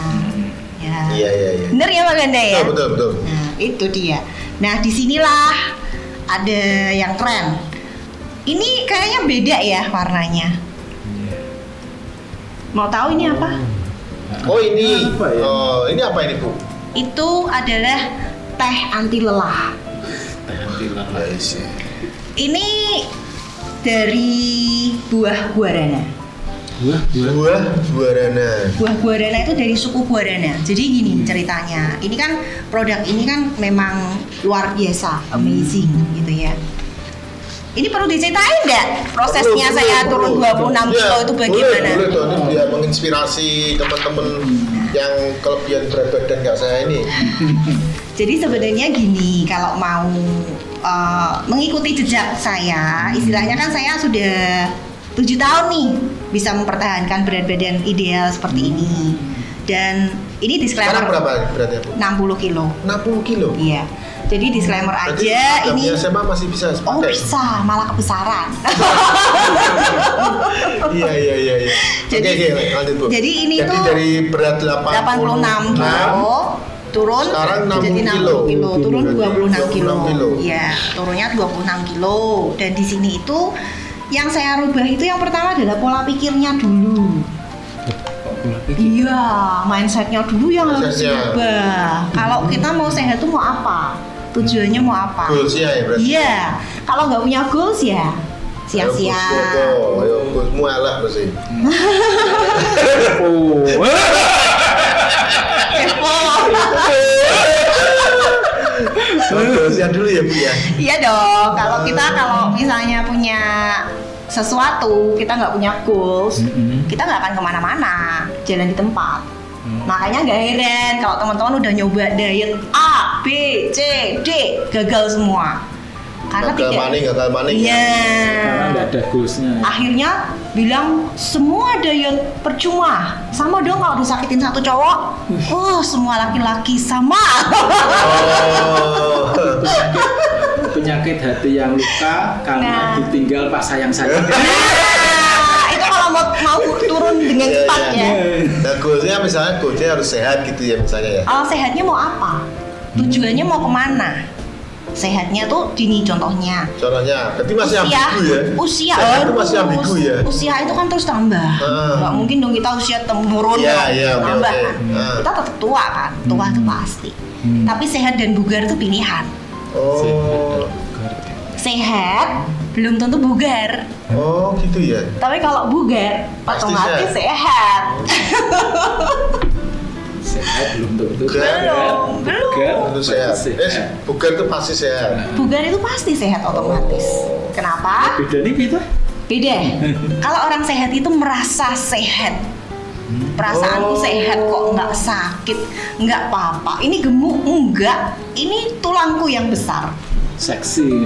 [SPEAKER 1] Ya.
[SPEAKER 2] Iya.
[SPEAKER 1] Bener ya Pak Ganda ya?
[SPEAKER 2] Betul.
[SPEAKER 1] Nah itu dia. Nah disinilah ada yang keren. Ini kayaknya beda ya warnanya. Mau tahu ini apa?
[SPEAKER 2] Oh ini.
[SPEAKER 3] Apa ya?
[SPEAKER 2] Oh ini apa ini Bu?
[SPEAKER 1] Itu adalah teh anti lelah.
[SPEAKER 3] Teh anti lelah.
[SPEAKER 2] Yes.
[SPEAKER 1] Ini dari buah guarana.
[SPEAKER 3] Buah.
[SPEAKER 2] Buah guarana.
[SPEAKER 1] Buah guarana itu dari suku guarana. Jadi gini ceritanya. Ini kan produk ini kan memang luar biasa, amazing gitu ya. Ini perlu diceritain nggak prosesnya saya turun 26 kilo itu bagaimana?
[SPEAKER 2] Boleh tuh, ini biar menginspirasi teman-teman yang kelebihan berat badan kayak saya ini.
[SPEAKER 1] Jadi sebenarnya gini, kalau mau mengikuti jejak saya, istilahnya kan saya sudah 7 tahun nih bisa mempertahankan berat badan ideal seperti ini. Dan ini disclaimer.
[SPEAKER 2] Sekarang berapa beratnya Bu?
[SPEAKER 1] 60 kilo.
[SPEAKER 2] 60 kilo?
[SPEAKER 1] Iya. Jadi disclaimer
[SPEAKER 2] Berarti
[SPEAKER 1] aja ini.
[SPEAKER 2] SMA masih bisa pakai?
[SPEAKER 1] Oh bisa, malah kebesaran.
[SPEAKER 2] Iya.
[SPEAKER 1] Jadi,
[SPEAKER 2] Oke, lanjut Bu.
[SPEAKER 1] Jadi ini
[SPEAKER 2] jadi
[SPEAKER 1] tuh
[SPEAKER 2] dari berat
[SPEAKER 1] 86 kilo turun
[SPEAKER 2] sekarang 60
[SPEAKER 1] jadi 60
[SPEAKER 2] kilo.
[SPEAKER 1] kilo, turun 26 kilo.
[SPEAKER 2] 26 kilo.
[SPEAKER 1] Iya, turunnya 26 kilo. Dan di sini itu yang saya rubah itu yang pertama adalah pola pikirnya dulu. Iya, mindsetnya dulu yang harus dirubah. Kalau kita mau sehat tuh mau apa? Tujuannya mau apa?
[SPEAKER 2] Goalsnya ya berarti?
[SPEAKER 1] Iya, kalau nggak punya goals ya sia-sia.
[SPEAKER 2] Ayo goalsmu elek pasti. Goalsnya dulu ya Bu ya?
[SPEAKER 1] Iya dong, kalau misalnya punya sesuatu, kita nggak punya goals, kita nggak akan kemana-mana, jalan di tempat. Makanya nggak heran kalau teman-teman udah nyoba diet A, B, C, D, gagal semua. Karena
[SPEAKER 2] gagal maning.
[SPEAKER 1] Iya.
[SPEAKER 3] Karena nggak ada goalsnya.
[SPEAKER 1] Akhirnya bilang semua diet percuma. Sama dong kalau disakitin satu cowok. Semua laki-laki sama.
[SPEAKER 2] Oh.
[SPEAKER 3] Penyakit hati yang luka karena ditinggal pas sayang saja.
[SPEAKER 1] Itu kalau mau turun dengan cepat ya.
[SPEAKER 2] Nah goalsnya misalnya goalsnya harus sehat gitu ya misalnya ya.
[SPEAKER 1] Sehatnya mau apa? Tujuannya mau kemana? Sehatnya tuh gini contohnya.
[SPEAKER 2] Berarti masih ambigu ya?
[SPEAKER 1] Usia
[SPEAKER 2] itu masih ambigu ya?
[SPEAKER 1] Usia itu kan terus tambah. Nggak mungkin dong kita usia turun tambah. Kita tetap tua kan, tua itu pasti. Tapi sehat dan bugar itu pilihan.
[SPEAKER 2] Oh.
[SPEAKER 1] Sehat belum tentu bugar.
[SPEAKER 2] Oh gitu ya.
[SPEAKER 1] Tapi kalau bugar
[SPEAKER 2] pasti
[SPEAKER 1] otomatis sehat.
[SPEAKER 3] Sehat belum tentu.
[SPEAKER 1] Belum.
[SPEAKER 2] Sehat. Bugar itu pasti sehat.
[SPEAKER 1] Bugar itu pasti sehat otomatis. Kenapa?
[SPEAKER 3] Beda nih gitu.
[SPEAKER 1] Beda. Kalau orang sehat itu merasa sehat. Perasaanku sehat kok, nggak sakit, nggak apa-apa. Ini gemuk enggak. Ini tulangku yang besar.
[SPEAKER 3] Seksi.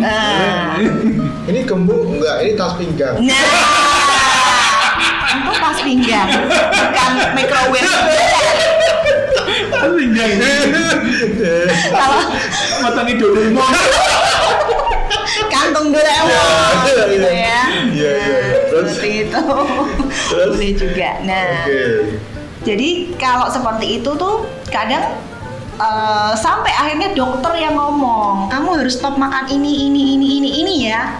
[SPEAKER 2] Ini gemuk enggak? Ini tas pinggang.
[SPEAKER 1] Nah, itu tas pinggang, bukan microwave.
[SPEAKER 3] Tas pinggang.
[SPEAKER 1] Kalau
[SPEAKER 3] matanya Doraemon.
[SPEAKER 1] kantung Doraemon, gitu ya.
[SPEAKER 2] Iya.
[SPEAKER 1] Seperti itu. Boleh juga. Nah, jadi kalau seperti itu tuh kadang sampai akhirnya dokter yang ngomong kamu harus stop makan ini ya,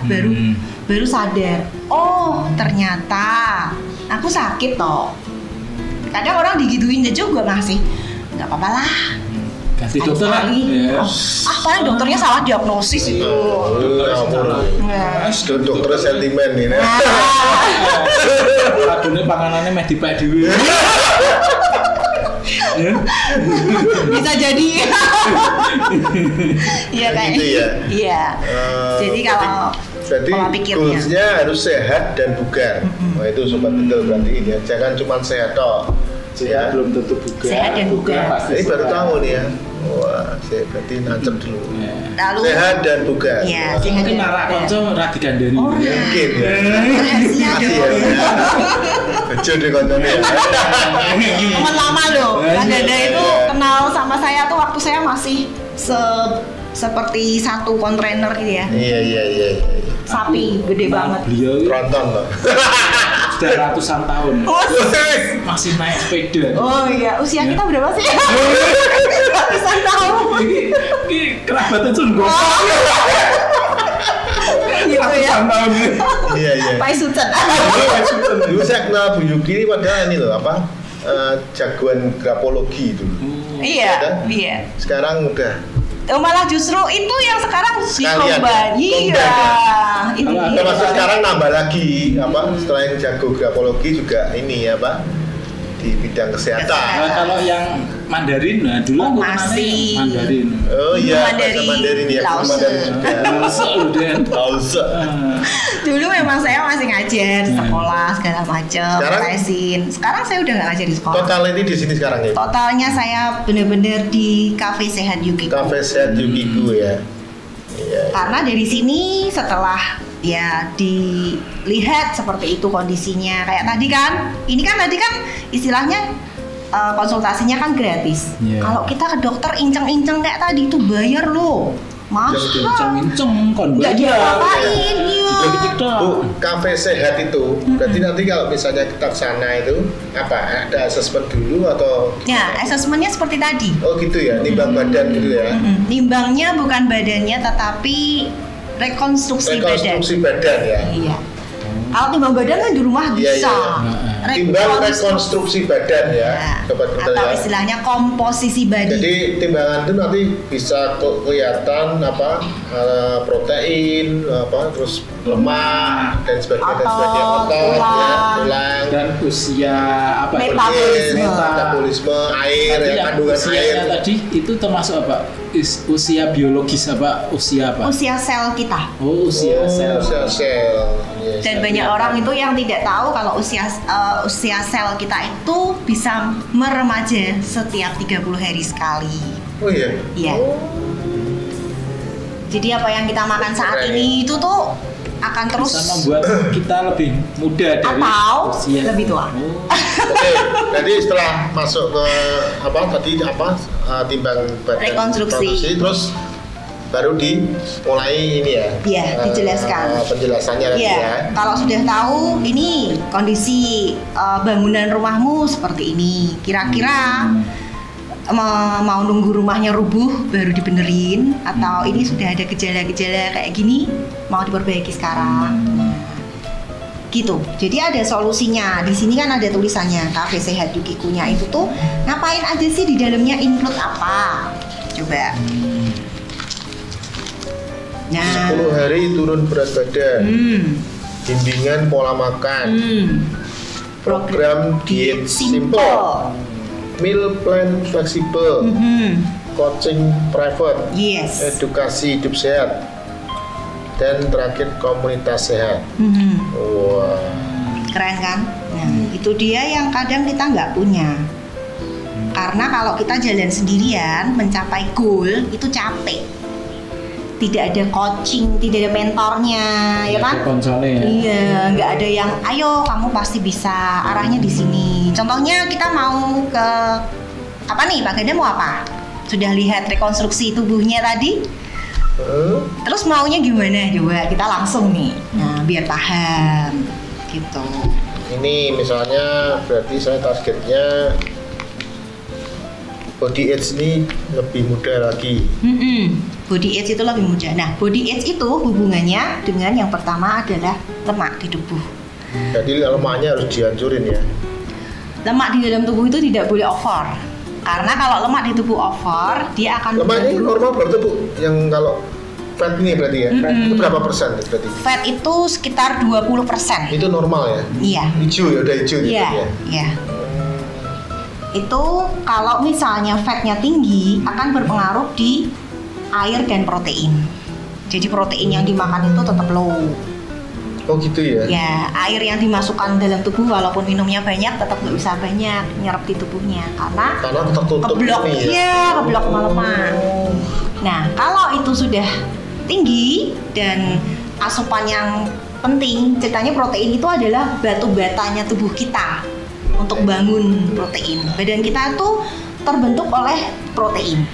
[SPEAKER 1] baru sadar, oh ternyata aku sakit toh. Kadang orang digituin aja juga masih nggak apa-apa lah,
[SPEAKER 3] ganti dokter lah.
[SPEAKER 1] Paling dokternya salah diagnosis itu.
[SPEAKER 2] Dokter sentimen ini.
[SPEAKER 3] Aduh, panganannya meh dipek dhewe.
[SPEAKER 1] Bisa jadi. Iya kayak
[SPEAKER 2] gitu ya.
[SPEAKER 1] Iya. Jadi kalau pola pikirnya
[SPEAKER 2] goalsnya harus sehat dan bugar. Itu sobat betul berarti ini. Jangan cuma sehat toh.
[SPEAKER 3] Sehat belum tentu bugar.
[SPEAKER 1] Sehat dan bugar.
[SPEAKER 2] Ini baru tahu nih ya. Wah, saya berarti nancep dulu.
[SPEAKER 1] Lalu
[SPEAKER 2] Sehat dan bugar.
[SPEAKER 1] Iya, sehat
[SPEAKER 3] Mungkin
[SPEAKER 1] dan
[SPEAKER 3] narak
[SPEAKER 1] bugar.
[SPEAKER 3] konco rati gandeni.
[SPEAKER 1] Oh,
[SPEAKER 2] Mungkin ya.
[SPEAKER 1] Rahasia
[SPEAKER 2] Masih ya.
[SPEAKER 1] dong.
[SPEAKER 2] Bejo deh kontennya.
[SPEAKER 1] Teman lama loh. Kang Dada itu kenal sama saya tuh waktu saya masih seperti satu kontainer gitu ya.
[SPEAKER 2] Iya.
[SPEAKER 1] Sapi gede banget.
[SPEAKER 3] Beliau
[SPEAKER 2] Tronton loh.
[SPEAKER 3] sudah ratusan tahun.
[SPEAKER 1] Oh,
[SPEAKER 3] Masih naik sepeda.
[SPEAKER 1] oh iya, usia kita berapa sih? Ratusan tahun.
[SPEAKER 3] Ini kerabatnya sungguh.
[SPEAKER 1] Gitu ya.
[SPEAKER 3] Ratusan tahun.
[SPEAKER 2] Iya.
[SPEAKER 1] Pai Sucet.
[SPEAKER 2] Dulu saya kenal Bu Yuki ini padahal ini loh apa? Jagoan grafologi dulu.
[SPEAKER 1] Iya, iya.
[SPEAKER 2] Sekarang udah
[SPEAKER 1] Malah justru itu yang sekarang
[SPEAKER 2] Sekalian.
[SPEAKER 1] dikomban. Iya. Itu
[SPEAKER 3] Kalau
[SPEAKER 1] dia.
[SPEAKER 2] termasuk sekarang nambah lagi apa? Setelah yang jago grafologi juga ini apa? Di bidang kesehatan.
[SPEAKER 3] Nah, kalau yang Mandarin, nah dulu
[SPEAKER 1] Oh,
[SPEAKER 3] aku kenalnya
[SPEAKER 1] masih.
[SPEAKER 3] Mandarin.
[SPEAKER 2] Oh iya,
[SPEAKER 1] Mandarin.
[SPEAKER 2] bahasa Mandarin ya,
[SPEAKER 1] Lause.
[SPEAKER 2] Mandarin juga.
[SPEAKER 3] Lause udah.
[SPEAKER 2] Lause.
[SPEAKER 1] Dulu memang saya masih ngajar di sekolah segala macam,
[SPEAKER 2] Sekarang?
[SPEAKER 1] lesin. Sekarang saya udah nggak ngajar di sekolah.
[SPEAKER 2] Total ini di sini sekarang ya.
[SPEAKER 1] Totalnya saya bener-bener di Cafe Sehat Yukiku.
[SPEAKER 2] Cafe Sehat Yukiku ya. Iya.
[SPEAKER 1] Karena dari sini setelah ya dilihat seperti itu kondisinya kayak tadi kan, ini kan tadi kan istilahnya konsultasinya kan gratis.
[SPEAKER 3] Iya.
[SPEAKER 1] Kalau kita ke dokter inceng-inceng kayak tadi itu bayar loh, mahal.
[SPEAKER 3] Inceng-inceng kon
[SPEAKER 1] Nggak
[SPEAKER 3] bayar.
[SPEAKER 1] diapa-apain, iya.
[SPEAKER 2] Bu, Cafe Sehat itu berarti nanti kalau misalnya kita ke sana itu apa? Ada asesmen dulu atau?
[SPEAKER 1] Ya, asesmennya seperti tadi.
[SPEAKER 2] Oh gitu ya, timbang badan gitu ya.
[SPEAKER 1] Nimbangnya bukan badannya tetapi rekonstruksi
[SPEAKER 2] Badan ya.
[SPEAKER 1] Iya. Kalau timbang badan kan di rumah
[SPEAKER 2] Iya,
[SPEAKER 1] bisa.
[SPEAKER 2] iya. Timbang rekonstruksi badan ya, sobat kental
[SPEAKER 1] Atau
[SPEAKER 2] ya.
[SPEAKER 1] istilahnya komposisi body.
[SPEAKER 2] Jadi timbangan itu nanti bisa kelihatan apa protein, apa terus lemak dan sebagainya, otot, ya, tulang,
[SPEAKER 3] Dan usia apa?
[SPEAKER 1] Metabolisme.
[SPEAKER 2] metabolisme, air,
[SPEAKER 3] Tadi
[SPEAKER 2] ya,
[SPEAKER 3] yang
[SPEAKER 2] kandungan
[SPEAKER 3] usianya
[SPEAKER 2] air.
[SPEAKER 3] tadi itu termasuk apa? Usia biologis apa? Usia apa?
[SPEAKER 1] Usia sel kita.
[SPEAKER 3] Oh, usia sel.
[SPEAKER 2] Sel. Yes.
[SPEAKER 1] Dan banyak orang itu yang tidak tahu kalau usia sel kita itu bisa meremaja setiap 30 hari sekali.
[SPEAKER 2] Oh iya.
[SPEAKER 1] Iya. Jadi apa yang kita makan saat
[SPEAKER 2] Keren.
[SPEAKER 1] ini itu tuh akan terus
[SPEAKER 3] Bisa membuat kita lebih muda dari
[SPEAKER 1] atau
[SPEAKER 3] usia.
[SPEAKER 1] lebih tua.
[SPEAKER 3] Oh.
[SPEAKER 2] Oke, jadi setelah masuk ke apa tadi apa timbang badan
[SPEAKER 1] Rekonstruksi.
[SPEAKER 2] terus baru dimulai ini ya.
[SPEAKER 1] Iya, dijelaskan.
[SPEAKER 2] Penjelasannya lagi ya.
[SPEAKER 1] Iya, kalau sudah tahu ini kondisi bangunan rumahmu seperti ini, kira-kira mau nunggu rumahnya rubuh baru dibenerin atau ini sudah ada gejala-gejala kayak gini mau diperbaiki sekarang. Gitu. Jadi ada solusinya. Di sini kan ada tulisannya Cafe Sehat Yukikunya itu tuh ngapain aja sih di dalamnya, include apa? Coba. Nah,
[SPEAKER 2] 10 hari turun berat badan, bimbingan pola makan, program diet simple, meal plan fleksibel, coaching private,
[SPEAKER 1] Yes.
[SPEAKER 2] edukasi hidup sehat, dan terakhir komunitas sehat. Wah,
[SPEAKER 1] Keren kan? Nah, itu dia yang kadang kita nggak punya. Karena kalau kita jalan sendirian mencapai goal itu capek. Tidak ada coaching, tidak ada mentornya, ya kan?
[SPEAKER 3] Konsolnya ya.
[SPEAKER 1] Iya, nggak ada yang, ayo kamu pasti bisa, arahnya di sini. Contohnya kita mau ke apa nih? Pak Ganda mau apa? Sudah lihat rekonstruksi tubuhnya tadi? Terus maunya gimana? Coba kita langsung nih, nah biar paham, gitu.
[SPEAKER 2] ini misalnya berarti saya targetnya body age ini lebih mudah lagi.
[SPEAKER 1] Body age itu lebih mudah. Nah, body age itu hubungannya dengan yang pertama adalah lemak di tubuh.
[SPEAKER 2] Jadi lemaknya harus dihancurin ya.
[SPEAKER 1] Lemak di dalam tubuh itu tidak boleh over. Karena kalau lemak di tubuh over, dia akan
[SPEAKER 2] Lemaknya ini normal berarti Bu? Yang kalau fat ini berarti ya? Fat itu berapa persen berarti?
[SPEAKER 1] Fat itu sekitar 20%.
[SPEAKER 2] Itu normal ya?
[SPEAKER 1] Iya.
[SPEAKER 2] Hijau ya, udah hijau gitu
[SPEAKER 1] Iya,
[SPEAKER 2] ya?
[SPEAKER 1] iya. Itu kalau misalnya fatnya tinggi akan berpengaruh di air dan protein. Jadi protein yang dimakan itu tetap low.
[SPEAKER 2] Oh gitu ya?
[SPEAKER 1] Ya, air yang dimasukkan dalam tubuh walaupun minumnya banyak tetap nggak bisa banyak nyerap di tubuhnya karena
[SPEAKER 2] tertutup
[SPEAKER 1] keblok,
[SPEAKER 2] ini ya?
[SPEAKER 1] keblok sama lemak. Nah, kalau itu sudah tinggi dan asupan yang penting, ceritanya protein itu adalah batu batanya tubuh kita untuk bangun protein. Badan kita tuh terbentuk oleh protein.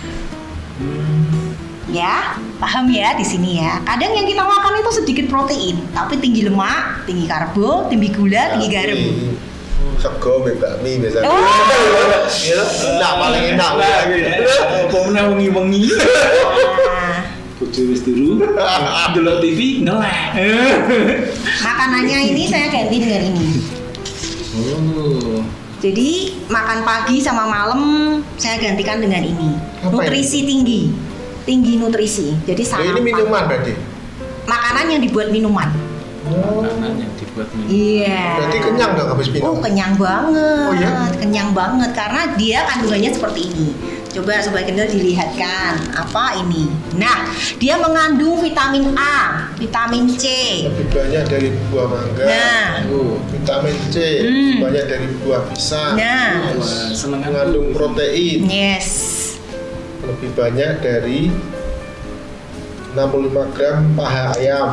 [SPEAKER 1] Ya, paham ya di sini ya. Kadang yang kita makan itu sedikit protein, tapi tinggi lemak, tinggi karbo, tinggi gula, tinggi garam.
[SPEAKER 2] Sego bakmi biasanya.
[SPEAKER 1] Oh.
[SPEAKER 2] Ya, nah paling enak.
[SPEAKER 3] Apa meneh wengi-wengi. Bojo wis turu, delok TV ngelek.
[SPEAKER 1] Makanannya ini saya ganti dengan ini.
[SPEAKER 3] Oh.
[SPEAKER 1] Jadi makan pagi sama malam saya gantikan dengan ini.
[SPEAKER 2] Apa
[SPEAKER 1] Nutrisi tinggi nutrisi. Jadi sarapan.
[SPEAKER 2] Ini minuman berarti?
[SPEAKER 1] Makanan yang dibuat minuman.
[SPEAKER 3] Makanan yang dibuat minum.
[SPEAKER 1] Iya.
[SPEAKER 2] Berarti kenyang dong habis minum?
[SPEAKER 1] Oh kenyang banget.
[SPEAKER 2] Oh, iya?
[SPEAKER 1] Kenyang banget karena dia kandungannya seperti ini. Coba Sobat Kendel dilihatkan apa ini. Nah, dia mengandung vitamin A, vitamin C.
[SPEAKER 2] Lebih banyak dari buah mangga.
[SPEAKER 1] Nah.
[SPEAKER 2] Vitamin C, banyak dari buah pisang.
[SPEAKER 1] Nah.
[SPEAKER 3] Wah, seneng
[SPEAKER 2] Mengandung protein.
[SPEAKER 1] Yes.
[SPEAKER 2] Lebih banyak dari 65 gram paha ayam.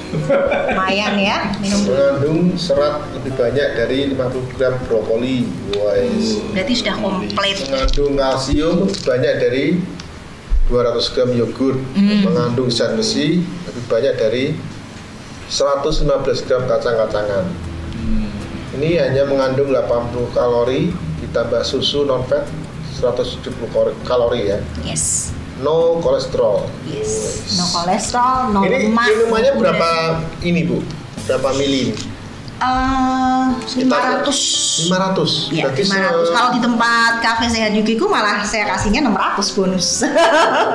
[SPEAKER 1] Lumayan ya minum dulu.
[SPEAKER 2] Mengandung serat lebih banyak dari 50 gram brokoli. Wais.
[SPEAKER 1] Berarti sudah komplit.
[SPEAKER 2] Mengandung kalsium lebih banyak dari 200 gram yogurt. Mengandung zat besi lebih banyak dari 115 gram kacang-kacangan. Ini hanya mengandung 80 kalori ditambah susu non fat 170 kalori ya.
[SPEAKER 1] Yes.
[SPEAKER 2] No kolesterol.
[SPEAKER 1] Yes. No kolesterol, no
[SPEAKER 2] Ini
[SPEAKER 1] lemak.
[SPEAKER 2] minumannya
[SPEAKER 1] no
[SPEAKER 2] berapa
[SPEAKER 1] gula.
[SPEAKER 2] ini Bu? Berapa mili?
[SPEAKER 1] 500.
[SPEAKER 2] 500.
[SPEAKER 1] Ya,
[SPEAKER 2] Berarti
[SPEAKER 1] 500. Kalau di tempat kafe sehat Yukiku malah saya kasihnya 600 bonus.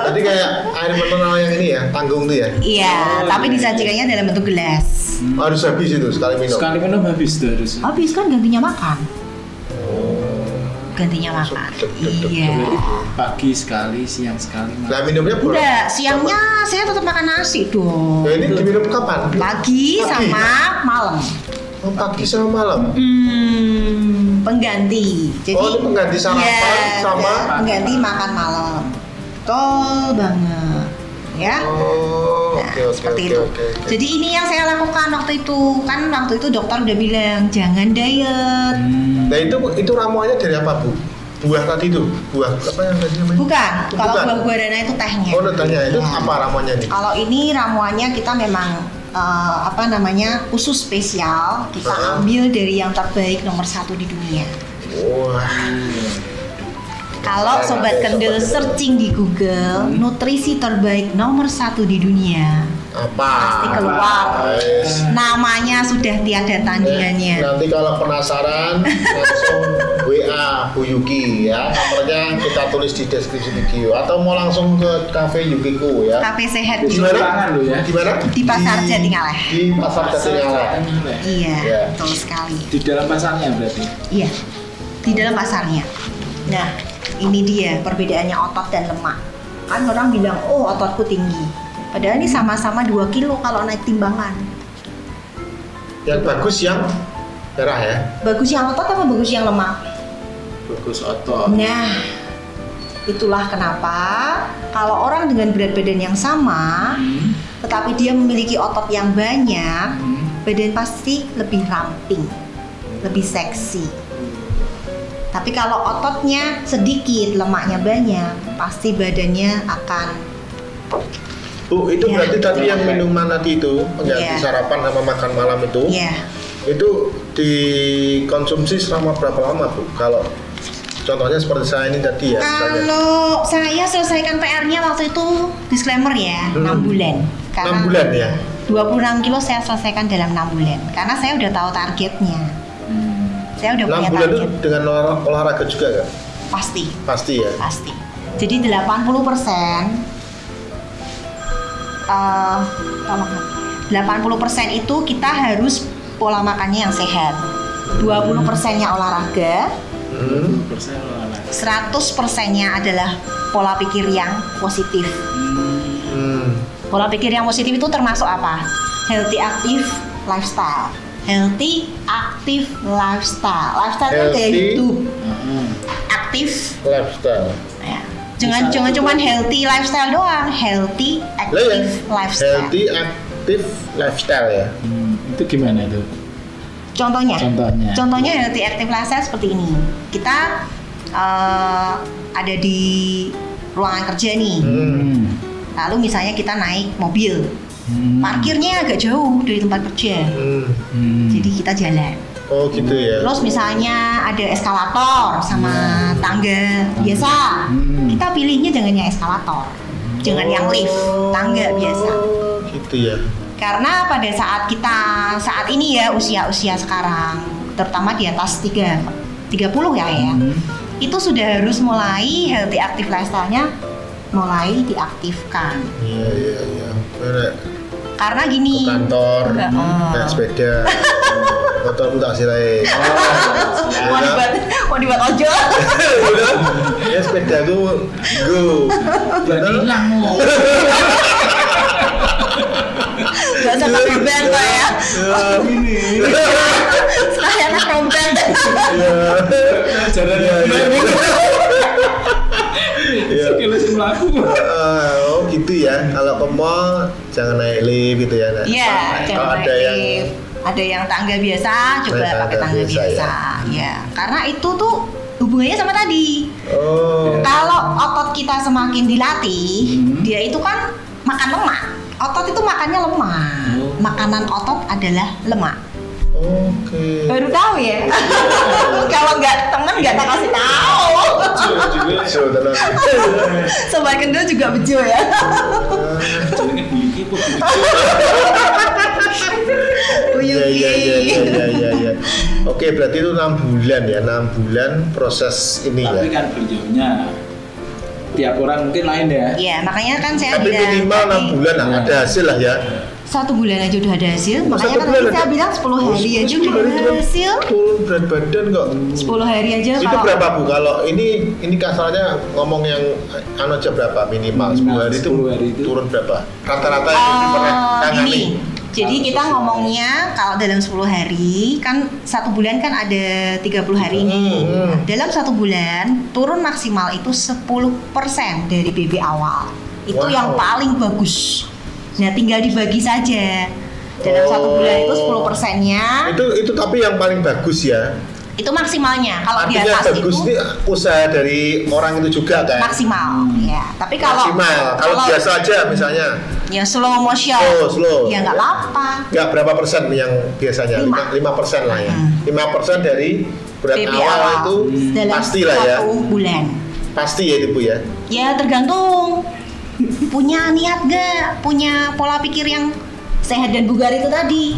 [SPEAKER 2] Tadi kayak air mineral yang ini ya, tanggung tuh ya.
[SPEAKER 1] Iya, tapi disajikannya dalam bentuk gelas.
[SPEAKER 2] Harus habis itu sekali minum.
[SPEAKER 3] Sekali minum habis tuh harus.
[SPEAKER 1] Habis kan gantinya makan. Gantinya makan. Iya.
[SPEAKER 3] Pagi sekali, siang sekali.
[SPEAKER 2] Nah minumnya berapa?
[SPEAKER 1] Udah, siangnya saya tetap makan nasi dong.
[SPEAKER 2] Nah, ini diminum kapan?
[SPEAKER 1] Pagi sama malam.
[SPEAKER 2] Oh, pagi sama malam.
[SPEAKER 1] Pengganti. Jadi
[SPEAKER 2] Oh, ini pengganti sarapan sama
[SPEAKER 1] pengganti makan malam. Betul banget. Ya.
[SPEAKER 2] Oh,
[SPEAKER 1] Nah,
[SPEAKER 2] oke.
[SPEAKER 1] seperti itu. Jadi ini yang saya lakukan waktu itu. Kan waktu itu dokter udah bilang jangan diet.
[SPEAKER 2] Nah itu ramuannya dari apa Bu? Buah tadi tuh, buah apa yang tadi namanya?
[SPEAKER 1] Bukan. Kalau
[SPEAKER 2] Bukan.
[SPEAKER 1] buah guarana itu tehnya.
[SPEAKER 2] Oh, tanya itu
[SPEAKER 1] Ya.
[SPEAKER 2] apa ramuannya nih?
[SPEAKER 1] Kalau ini ramuannya kita memang khusus spesial. Kita ambil dari yang terbaik nomor 1 di dunia.
[SPEAKER 2] Wah.
[SPEAKER 1] Kalau Sobat Kendel searching di Google nutrisi terbaik nomor 1 di dunia,
[SPEAKER 2] Apa?
[SPEAKER 1] pasti keluar.
[SPEAKER 2] Guys.
[SPEAKER 1] Namanya sudah tiada tandingannya.
[SPEAKER 2] Nanti kalau penasaran langsung WA Bu Yuki ya. Nomornya kita tulis di deskripsi video atau mau langsung ke cafe Yukiku ya.
[SPEAKER 1] Kafe sehat
[SPEAKER 2] Di
[SPEAKER 1] di
[SPEAKER 2] mana?
[SPEAKER 3] Lo ya.
[SPEAKER 2] Di mana?
[SPEAKER 1] Di Pasar Jatingaleh.
[SPEAKER 2] Di Pasar Jatingaleh.
[SPEAKER 1] Iya,
[SPEAKER 2] Ya.
[SPEAKER 1] betul sekali.
[SPEAKER 3] Di dalam pasarnya berarti.
[SPEAKER 1] Iya, di dalam pasarnya. Nah, ini dia perbedaannya otot dan lemak. Kan orang bilang, oh ototku tinggi. Padahal ini sama-sama 2 kilo kalau naik timbangan.
[SPEAKER 2] Yang bagus yang merah ya.
[SPEAKER 1] Bagus yang otot apa bagus yang lemak?
[SPEAKER 3] Bagus otot.
[SPEAKER 1] Nah, itulah kenapa kalau orang dengan berat badan yang sama, tetapi dia memiliki otot yang banyak, badan pasti lebih ramping, lebih seksi. Tapi kalau ototnya sedikit, lemaknya banyak, pasti badannya akan.
[SPEAKER 2] Bu, itu
[SPEAKER 1] Ya.
[SPEAKER 2] berarti tadi yang minuman tadi itu pengganti
[SPEAKER 1] Ya.
[SPEAKER 2] sarapan sama makan malam itu.
[SPEAKER 1] Ya,
[SPEAKER 2] Itu dikonsumsi selama berapa lama Bu? Kalau contohnya seperti saya ini tadi ya. misalnya.
[SPEAKER 1] kalau saya selesaikan PR-nya waktu itu disclaimer ya, 6 bulan.
[SPEAKER 2] 6 bulan ya.
[SPEAKER 1] 26 kilo saya selesaikan dalam 6 bulan, karena saya udah tahu targetnya. Saya udah
[SPEAKER 2] 6
[SPEAKER 1] punya
[SPEAKER 2] bulan itu
[SPEAKER 1] target.
[SPEAKER 2] dengan olahraga juga kan?
[SPEAKER 1] Pasti.
[SPEAKER 2] Pasti ya.
[SPEAKER 1] Pasti. Jadi 80% 80% itu kita harus pola makannya yang sehat. 20%-nya olahraga,
[SPEAKER 3] persen olahraga.
[SPEAKER 1] 100%-nya adalah pola pikir yang positif. Pola pikir yang positif itu termasuk apa? Healthy, aktif, lifestyle. Healthy active lifestyle. Lifestyle kan kayak hidup. Aktif
[SPEAKER 2] lifestyle.
[SPEAKER 1] Ya. Jangan cuman healthy lifestyle doang, healthy active lifestyle.
[SPEAKER 2] Healthy active lifestyle ya.
[SPEAKER 3] Itu gimana tuh?
[SPEAKER 1] Contohnya healthy active lifestyle seperti ini. Kita ada di ruangan kerja nih. Lalu misalnya kita naik mobil. Parkirnya agak jauh dari tempat kerja. Jadi kita jalan.
[SPEAKER 2] Oh gitu ya.
[SPEAKER 1] Terus misalnya ada eskalator sama tangga biasa. Kita pilihnya jangan yang eskalator. Jangan yang lift, tangga biasa.
[SPEAKER 2] Gitu ya.
[SPEAKER 1] Karena pada saat ini ya usia sekarang, terutama di atas 30 ya, itu sudah harus mulai healthy active lifestyle-nya mulai diaktifkan.
[SPEAKER 2] Iya.
[SPEAKER 1] Karena gini.
[SPEAKER 2] Kantor, naik sepeda, motor pun tak silai.
[SPEAKER 1] Mau dibuat ojol.
[SPEAKER 2] Ya sepeda tuh go.
[SPEAKER 3] Hilang mau.
[SPEAKER 1] Gak usah pakai band kok ya.
[SPEAKER 2] Ini.
[SPEAKER 1] Sekalian trompet.
[SPEAKER 3] Jalan
[SPEAKER 2] Ya. Oh gitu ya. Kalau ke mall jangan naik lift gitu ya.
[SPEAKER 1] Iya, jangan naik lift. Ada yang tangga biasa, coba pakai tangga biasa. Ya, karena itu tuh hubungannya sama tadi. Kalau otot kita semakin dilatih, dia itu kan makan lemak. Otot itu makannya lemak. Makanan otot adalah lemak.
[SPEAKER 2] Oke.
[SPEAKER 1] Baru tahu ya. Kalau temen nggak tak kasih tahu. Sobat Kendel juga bejo ya.
[SPEAKER 2] Iya. Oke, berarti itu 6 bulan ya, 6 bulan proses ini ya.
[SPEAKER 3] Tapi kan beliaunya tiap orang mungkin lain ya.
[SPEAKER 1] Iya, makanya kan saya
[SPEAKER 2] tapi minimal 6 bulan ada hasil lah ya.
[SPEAKER 1] 1 bulan aja udah ada hasil, makanya kan tadi saya bilang 10 hari aja udah ada hasil.
[SPEAKER 2] Turun berat badan kok.
[SPEAKER 1] 10 hari aja.
[SPEAKER 2] Itu berapa Bu? Kalau ini kasarnya ngomong yang aja berapa minimal 10 hari itu turun berapa? Rata-rata yang pernah tangani.
[SPEAKER 1] Jadi kita ngomongnya kalau dalam 10 hari kan 1 bulan kan ada 30 hari ini. Dalam 1 bulan turun maksimal itu 10% dari BB awal. Itu yang paling bagus. Nah tinggal dibagi saja. Dalam 1 bulan itu 10%-nya.
[SPEAKER 2] Itu tapi yang paling bagus ya.
[SPEAKER 1] Itu maksimalnya. Kalau di
[SPEAKER 2] artinya
[SPEAKER 1] atas
[SPEAKER 2] bagus
[SPEAKER 1] itu
[SPEAKER 2] ini usaha dari orang itu juga kan.
[SPEAKER 1] Maksimal. Ya. Tapi kalau
[SPEAKER 2] biasa aja misalnya.
[SPEAKER 1] Ya slow motion.
[SPEAKER 2] Slow.
[SPEAKER 1] Ya nggak apa.
[SPEAKER 2] Nggak berapa persen yang biasanya? 5% lah ya. 5% dari berat awal itu pasti lah ya.
[SPEAKER 1] 1 bulan.
[SPEAKER 2] Pasti ya itu Bu ya.
[SPEAKER 1] Ya tergantung. Punya niat gak? Punya pola pikir yang sehat dan bugar itu tadi.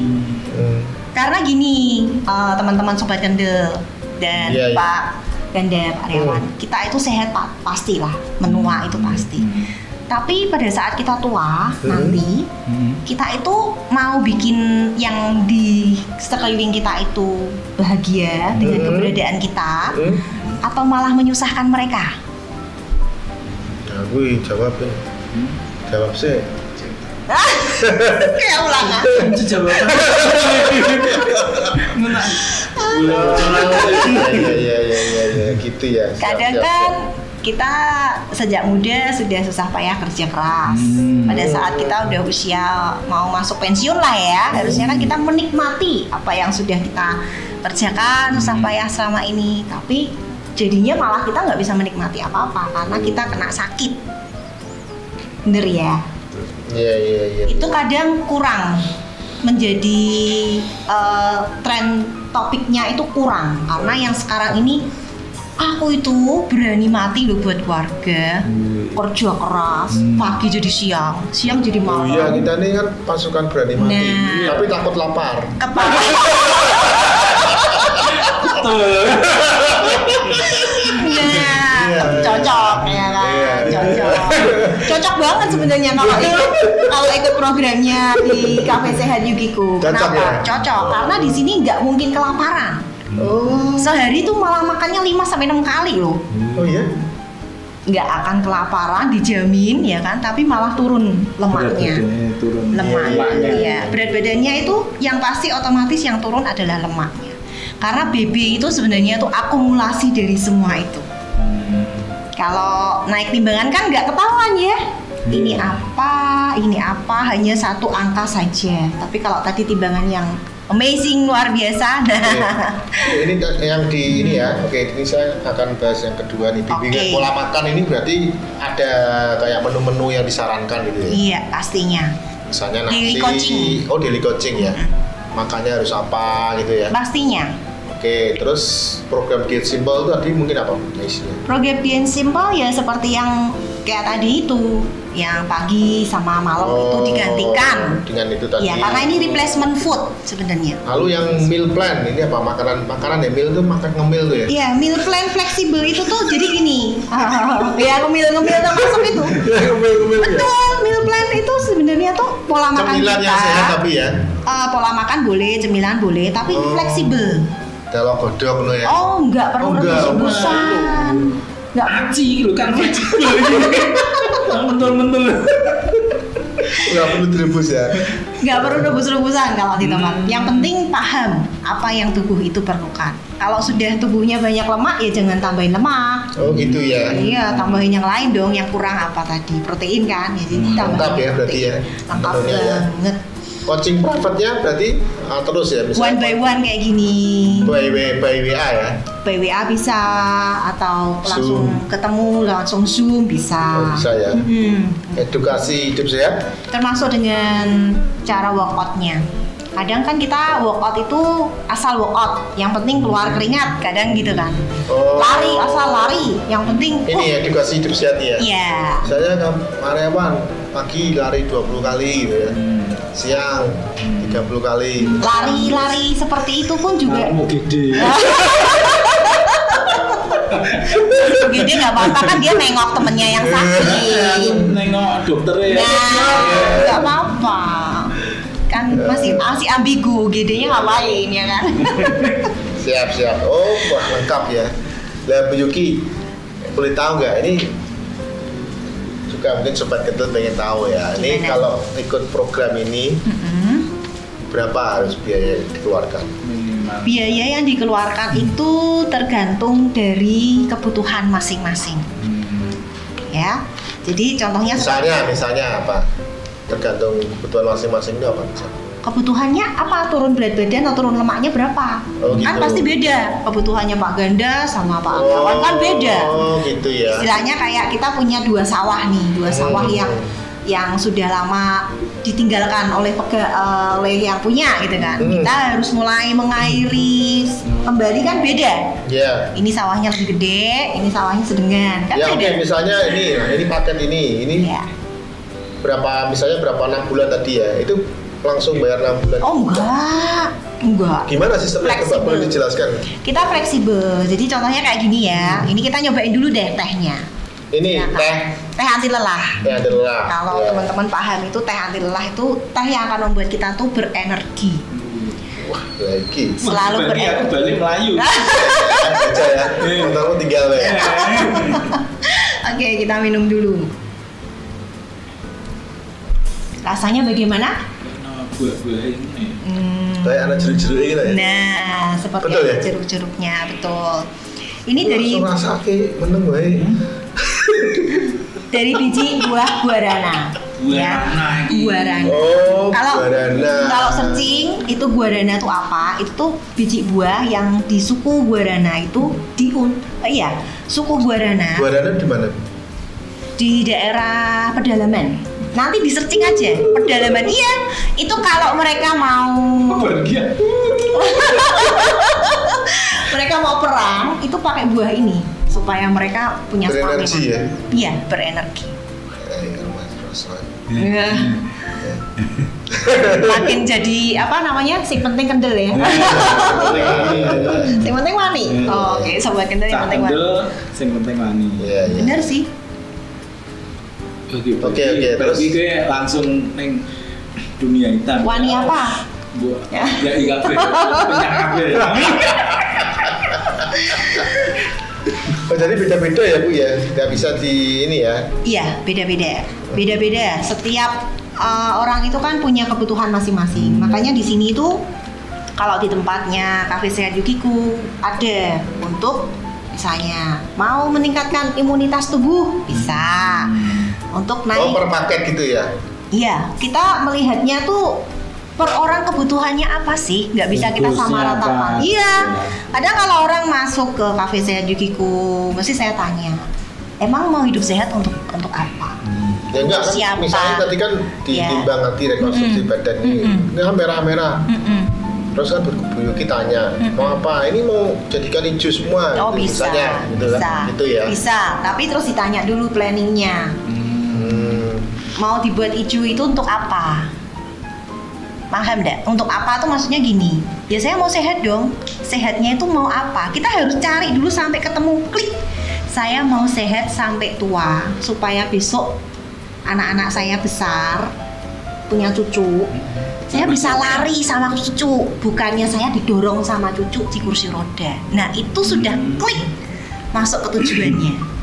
[SPEAKER 1] Karena gini, teman-teman Sobat Kendel dan Pak Ganda, Pak Rewan, kita itu sehat pastilah, menua itu pasti. Tapi pada saat kita tua nanti, kita itu mau bikin yang di sekeliling kita itu bahagia dengan keberadaan kita, atau malah menyusahkan mereka?
[SPEAKER 2] Nah, gue jawab ya. Jawab sih.
[SPEAKER 1] Kayak ulangan.
[SPEAKER 3] Jawaban.
[SPEAKER 2] Iya gitu ya.
[SPEAKER 1] Kadang kan kita sejak muda sudah susah payah kerja keras. Pada saat kita udah usia mau masuk pensiun lah ya, harusnya kan kita menikmati apa yang sudah kita kerjakan susah payah selama ini. Tapi jadinya malah kita nggak bisa menikmati apa-apa karena kita kena sakit. Bener ya?
[SPEAKER 2] Iya.
[SPEAKER 1] Itu kadang kurang menjadi tren topiknya itu kurang karena yang sekarang ini aku itu berani mati loh buat keluarga, kerja keras, pagi jadi siang jadi malam.
[SPEAKER 2] Iya kita nih kan pasukan berani mati, tapi takut lapar.
[SPEAKER 1] Cocok ya kan, cocok banget sebenarnya kalau ikut programnya di Cafe Sehat Yukiku. Kenapa? Cocok karena di sini nggak mungkin kelaparan. Sehari itu malah makannya 5-6 kali loh.
[SPEAKER 2] Oh iya?
[SPEAKER 1] nggak akan kelaparan, dijamin ya kan, tapi malah turun lemaknya. Lemaknya. Iya. Berat badannya itu yang pasti otomatis yang turun adalah lemaknya. Karena BB itu sebenarnya itu akumulasi dari semua itu. Kalau naik timbangan kan nggak ketahuan ya. Ini apa, hanya satu angka saja. Tapi kalau tadi timbangan yang amazing, luar biasa.
[SPEAKER 2] Ini yang di ini ya. Oke, ini saya akan bahas yang kedua nih. Bimbingan pola makan ini berarti ada kayak menu-menu yang disarankan gitu ya?
[SPEAKER 1] Iya, pastinya.
[SPEAKER 2] Misalnya nasi.
[SPEAKER 1] Daily coaching.
[SPEAKER 2] Oh, daily coaching ya. Makannya harus apa gitu ya?
[SPEAKER 1] Pastinya.
[SPEAKER 2] Oke, terus program diet simple itu tadi mungkin apa isinya?
[SPEAKER 1] Program diet simple ya seperti yang kayak tadi itu, yang pagi sama malam itu digantikan.
[SPEAKER 2] Dengan itu tadi.
[SPEAKER 1] Ya, karena ini replacement food sebenarnya.
[SPEAKER 2] Lalu yang meal plan ini apa? Makanan ya, meal itu makan ngemil tuh ya?
[SPEAKER 1] Iya, meal plan fleksibel itu tuh jadi gini. Ya, ngemil termasuk itu.
[SPEAKER 2] Ngemil ya.
[SPEAKER 1] Betul, meal plan itu sebenarnya tuh pola makan
[SPEAKER 2] cemilan
[SPEAKER 1] kita.
[SPEAKER 2] Yang sehat tapi ya.
[SPEAKER 1] Pola makan boleh, cemilan boleh, tapi fleksibel.
[SPEAKER 2] Kalau godok loh ya.
[SPEAKER 1] Oh, enggak perlu rebus-rebusan. Enggak
[SPEAKER 3] Aci gitu kan fleksibel. Mentul-mentul.
[SPEAKER 2] Enggak perlu direbus ya.
[SPEAKER 1] Enggak perlu rebus-rebusan kalau di tempat. Yang penting paham apa yang tubuh itu perlukan. Kalau sudah tubuhnya banyak lemak ya jangan tambahin lemak.
[SPEAKER 2] Oh gitu ya.
[SPEAKER 1] Iya, tambahin yang lain dong. Yang kurang apa tadi? Protein kan. Ya, jadi tambahin
[SPEAKER 2] lengkap ya berarti ya.
[SPEAKER 1] Lengkap banget.
[SPEAKER 2] Coaching private-nya berarti terus ya misalnya.
[SPEAKER 1] One by one kayak gini.
[SPEAKER 2] By WA ya.
[SPEAKER 1] By WA bisa atau langsung ketemu langsung Zoom bisa.
[SPEAKER 2] Oh, bisa ya. Edukasi hidup sehat.
[SPEAKER 1] Termasuk dengan cara workout-nya. Kadang kan kita workout itu asal workout, yang penting keluar keringat, kadang gitu kan. Lari asal lari, yang penting.
[SPEAKER 2] Ini edukasi hidup sehat ya.
[SPEAKER 1] Iya.
[SPEAKER 2] Saya karyawan pagi lari 20 kali gitu ya. Siang 30 kali.
[SPEAKER 1] Lari seperti itu pun juga.
[SPEAKER 3] Gede.
[SPEAKER 1] Gede nggak apa-apa kan dia nengok temennya yang sakit.
[SPEAKER 3] Nengok dokternya.
[SPEAKER 1] Nggak apa-apa. Kan masih ambigu, gedenya ngapain ya kan?
[SPEAKER 2] Siap. Oh, wah lengkap ya. Lah Bu Yuki, boleh tahu nggak ini? Juga mungkin sobat kentut pengen tahu ya. Ini
[SPEAKER 1] Gimana?
[SPEAKER 2] Kalau ikut program ini berapa harus biaya dikeluarkan?
[SPEAKER 1] Biaya yang dikeluarkan itu tergantung dari kebutuhan masing-masing. Ya. Jadi contohnya
[SPEAKER 2] Misalnya apa? Tergantung kebutuhan masing-masing itu apa misalnya?
[SPEAKER 1] kebutuhannya apa, turun berat badan atau turun lemaknya berapa?
[SPEAKER 2] Oh, gitu.
[SPEAKER 1] Kan pasti beda. Kebutuhannya Pak Ganda sama Pak Anggawan kan beda.
[SPEAKER 2] Oh gitu ya.
[SPEAKER 1] Istilahnya kayak kita punya dua sawah nih, sawah yang sudah lama ditinggalkan oleh yang punya gitu kan. Kita harus mulai mengairi kembali kan beda.
[SPEAKER 2] Iya.
[SPEAKER 1] Ini sawahnya lebih gede, ini sawahnya sedengan kan
[SPEAKER 2] Ya
[SPEAKER 1] beda.
[SPEAKER 2] oke, misalnya ini paket ini
[SPEAKER 1] Ya.
[SPEAKER 2] berapa 6 bulan tadi ya, itu langsung bayar 6 bulan.
[SPEAKER 1] Oh enggak.
[SPEAKER 2] Gimana sistemnya? Coba boleh dijelaskan.
[SPEAKER 1] Kita fleksibel. Jadi contohnya kayak gini ya. Ini kita nyobain dulu deh tehnya.
[SPEAKER 2] Ini
[SPEAKER 1] Ya, teh anti lelah.
[SPEAKER 2] Teh anti lelah.
[SPEAKER 1] Kalau
[SPEAKER 2] Ya.
[SPEAKER 1] teman-teman paham itu teh anti lelah itu teh yang akan membuat kita tuh berenergi.
[SPEAKER 2] Wah, lagi.
[SPEAKER 1] Selalu
[SPEAKER 3] Aku balik Melayu.
[SPEAKER 2] Aja ya. Motormu tinggal ya.
[SPEAKER 1] Oke, kita minum dulu. Rasanya bagaimana?
[SPEAKER 3] Buah-buah ini.
[SPEAKER 2] Kayak anak jeruk-jeruk ini lah ya.
[SPEAKER 1] Nah, seperti
[SPEAKER 2] Betul ya?
[SPEAKER 1] jeruk-jeruknya, betul. Ini dari
[SPEAKER 2] rasake meneng wae.
[SPEAKER 1] dari biji buah guarana. Guarana.
[SPEAKER 2] Oh,
[SPEAKER 1] Kalau
[SPEAKER 2] guarana.
[SPEAKER 1] Kalau searching itu guarana itu apa? Itu tuh biji buah yang di suku guarana itu suku guarana.
[SPEAKER 2] Guarana di mana?
[SPEAKER 1] Di daerah pedalaman. Nanti di searching aja pedalaman. Iya, itu kalau mereka mau mereka mau perang itu pakai buah ini supaya mereka punya stamina.
[SPEAKER 2] Berenergi ya?
[SPEAKER 1] Iya, berenergi. Ya. Makin jadi apa namanya? Sing penting kendel ya. Sing penting wani. Oh, oke, sobat kendel yang penting wani.
[SPEAKER 3] Sing penting wani.
[SPEAKER 2] Iya.
[SPEAKER 1] Bener sih.
[SPEAKER 2] Oke, terus
[SPEAKER 3] gue langsung neng dunia hitam.
[SPEAKER 1] Wani apa?
[SPEAKER 3] Ya IKB. Penyak kabeh.
[SPEAKER 2] Oh, jadi beda-beda ya Bu ya, tidak bisa di ini ya?
[SPEAKER 1] Iya, beda-beda. Setiap orang itu kan punya kebutuhan masing-masing. Makanya di sini itu kalau di tempatnya Cafe Sehat Yukiku ada untuk misalnya mau meningkatkan imunitas tubuh bisa, untuk naik.
[SPEAKER 2] Oh, per paket gitu ya?
[SPEAKER 1] Iya, kita melihatnya tuh per orang kebutuhannya apa sih? Nggak bisa kita samaratakan. Iya. Kadang kalau orang masuk ke Cafe Sehat Yukiku, mesti saya tanya, emang mau hidup sehat untuk apa?
[SPEAKER 2] Ya enggak kan,
[SPEAKER 1] siapa?
[SPEAKER 2] Misalnya tadi kan ditimbang nanti rekonstruksi badan ini kan merah-merah. Terus kan Bu Yuki tanya, mau apa? Ini mau jadikan hijau semua.
[SPEAKER 1] Oh
[SPEAKER 2] gitu,
[SPEAKER 1] bisa,
[SPEAKER 2] misalnya, gitu
[SPEAKER 1] bisa,
[SPEAKER 2] kan? Gitu ya?
[SPEAKER 1] Bisa. Tapi terus ditanya dulu planningnya. Mau dibuat hijau itu untuk apa? Paham enggak? Untuk apa tuh maksudnya gini. Ya saya mau sehat dong. Sehatnya itu mau apa? Kita harus cari dulu sampai ketemu klik. Saya mau sehat sampai tua supaya besok anak-anak saya besar punya cucu. Saya bisa lari sama cucu, bukannya saya didorong sama cucu di kursi roda. Nah itu sudah klik masuk ke tujuannya.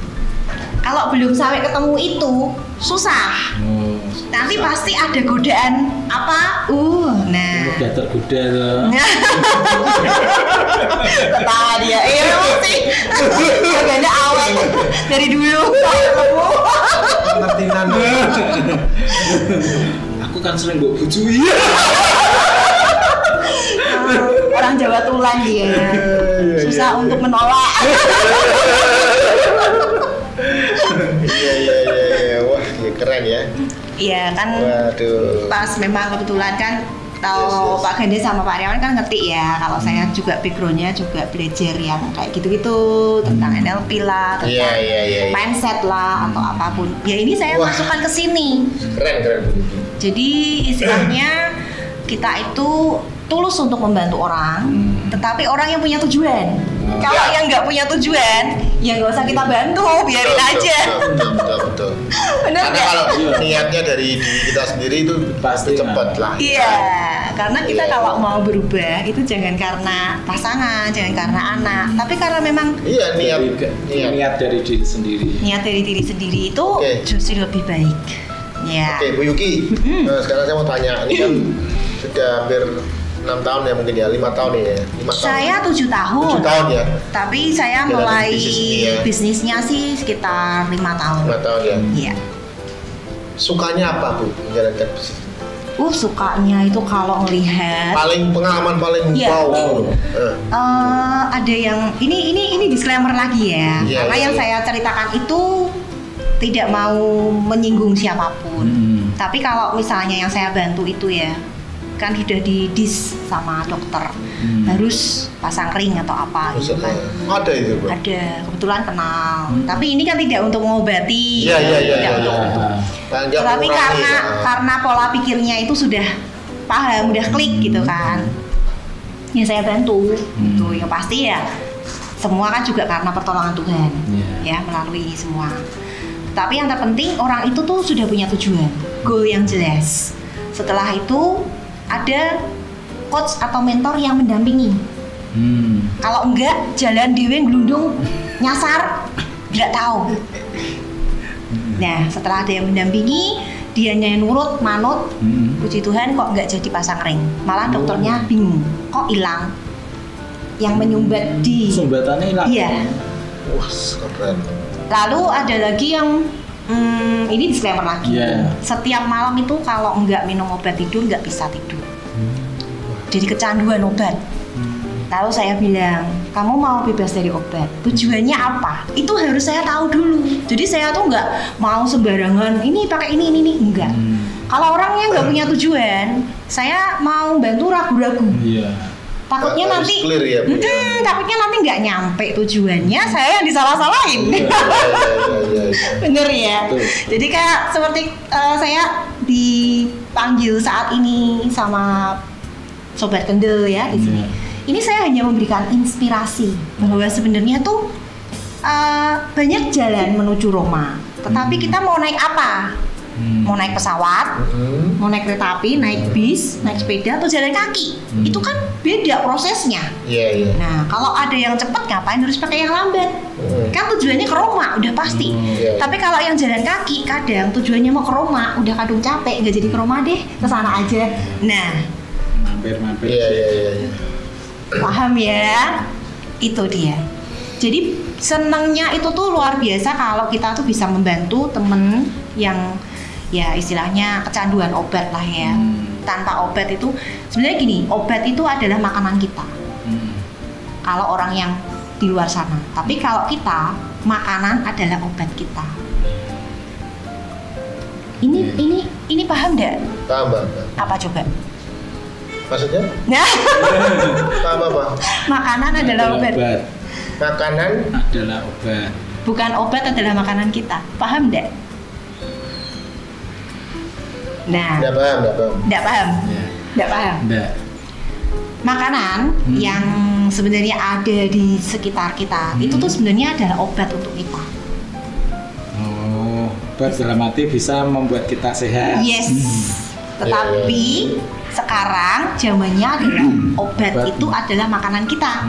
[SPEAKER 1] Kalau belum sampai ketemu itu susah. Nanti pasti ada godaan apa? Nah.
[SPEAKER 3] Udah tergoda loh.
[SPEAKER 1] Ketawa dia. Sih. Agaknya awet dari dulu.
[SPEAKER 2] Ngertinan.
[SPEAKER 3] Aku kan sering gue bujui.
[SPEAKER 1] Orang Jawa tulen dia. Susah untuk menolak.
[SPEAKER 2] Iya. Wah, ya keren ya.
[SPEAKER 1] Iya kan.
[SPEAKER 2] Waduh.
[SPEAKER 1] Pas memang kebetulan kan tahu Pak Gande sama Pak Riawan kan ngerti ya. Kalau saya juga backgroundnya juga belajar yang kayak gitu-gitu tentang NLP lah, tentang mindset lah atau apapun. Ya ini saya masukkan ke sini.
[SPEAKER 2] Keren.
[SPEAKER 1] Jadi istilahnya kita itu tulus untuk membantu orang, tetapi orang yang punya tujuan. Kalau yang nggak punya tujuan, ya nggak usah kita bantu, biarin aja.
[SPEAKER 2] Betul.
[SPEAKER 1] Benar
[SPEAKER 2] Karena
[SPEAKER 1] nggak?
[SPEAKER 2] kalau niatnya dari diri kita sendiri itu pasti cepat lah.
[SPEAKER 1] Iya, karena kita kalau mau berubah itu jangan karena pasangan, jangan karena anak, tapi karena memang
[SPEAKER 3] niat dari diri sendiri.
[SPEAKER 1] Niat dari diri sendiri itu justru lebih baik. Ya.
[SPEAKER 2] Oke, Bu Yuki. Nah, sekarang saya mau tanya, ini kan sudah hampir 6 tahun ya mungkin ya, 5 tahun ya. 5 tahun.
[SPEAKER 1] Saya 7 tahun.
[SPEAKER 2] 7 tahun ya.
[SPEAKER 1] Tapi saya mulai bisnisnya sih sekitar 5 tahun.
[SPEAKER 2] 5 tahun ya.
[SPEAKER 1] Iya.
[SPEAKER 2] Sukanya apa Bu menjalankan bisnis?
[SPEAKER 1] Sukanya itu kalau ngelihat
[SPEAKER 2] Pengalaman paling wow.
[SPEAKER 1] Ada yang ini disclaimer lagi ya. Karena yang saya ceritakan itu tidak mau menyinggung siapapun. Tapi kalau misalnya yang saya bantu itu ya kan sudah didis sama dokter, harus pasang ring atau apa gitu kan.
[SPEAKER 2] Ada itu Bro?
[SPEAKER 1] Ada, kebetulan kenal. Tapi ini kan tidak untuk mengobati.
[SPEAKER 2] Iya.
[SPEAKER 1] Tapi karena pola pikirnya itu sudah paham, udah klik gitu kan. Ya saya bantu. Gitu. Ya pasti ya. Semua kan juga karena pertolongan Tuhan. Ya, melalui semua. Tapi yang terpenting orang itu tuh sudah punya tujuan, goal yang jelas. Setelah itu ada coach atau mentor yang mendampingi. Kalau enggak jalan dewe gelundung nyasar nggak tahu. Nah setelah ada yang mendampingi, dianya yang nurut manut, puji Tuhan kok nggak jadi pasang ring. Malah dokternya bingung, kok hilang. Yang menyumbat di
[SPEAKER 3] sumbatannya hilang.
[SPEAKER 1] Iya.
[SPEAKER 2] Wah keren.
[SPEAKER 1] Lalu ada lagi yang ini disclaimer lagi. Setiap malam itu kalau nggak minum obat tidur nggak bisa tidur. Jadi kecanduan obat. Lalu saya bilang, kamu mau bebas dari obat, tujuannya apa? Itu harus saya tahu dulu. Jadi saya tuh nggak mau sembarangan ini pakai ini enggak. Kalau orangnya nggak punya tujuan, saya mau bantu ragu-ragu. Takutnya nanti, takutnya nanti nggak nyampe tujuannya, saya yang disalah-salahin. Bener ya. Jadi kayak seperti saya dipanggil saat ini sama Sobat Kendel ya di sini. Ini saya hanya memberikan inspirasi bahwa sebenarnya tuh banyak jalan menuju Roma. Tetapi kita mau naik apa? Mau naik pesawat, mau naik kereta api, naik bis, naik sepeda atau jalan kaki, itu kan beda prosesnya. Nah kalau ada yang cepat ngapain harus pakai yang lambat? Kan tujuannya ke Roma, udah pasti. Tapi kalau yang jalan kaki, kadang tujuannya mau ke Roma, udah kadung capek, nggak jadi ke Roma deh, ke sana aja. Nah,
[SPEAKER 3] mampir.
[SPEAKER 2] Iya.
[SPEAKER 1] paham ya? Itu dia. Jadi senangnya itu tuh luar biasa kalau kita tuh bisa membantu temen yang ya istilahnya kecanduan obat lah ya. Tanpa obat itu sebenarnya gini, obat itu adalah makanan kita. Kalau orang yang di luar sana. Tapi kalau kita, makanan adalah obat kita. Ini paham enggak?
[SPEAKER 2] Paham.
[SPEAKER 1] Apa coba?
[SPEAKER 2] Maksudnya? Paham apa?
[SPEAKER 1] Makanan adalah obat.
[SPEAKER 2] Makanan
[SPEAKER 3] adalah obat.
[SPEAKER 1] Bukan obat adalah makanan kita. Paham enggak? Nah,
[SPEAKER 2] Nggak paham.
[SPEAKER 1] Nggak paham. Makanan yang sebenarnya ada di sekitar kita itu tuh sebenarnya adalah obat untuk kita.
[SPEAKER 3] Oh, obat dalam arti bisa membuat kita sehat.
[SPEAKER 1] Yes. Tetapi sekarang zamannya adalah obat itu adalah makanan kita.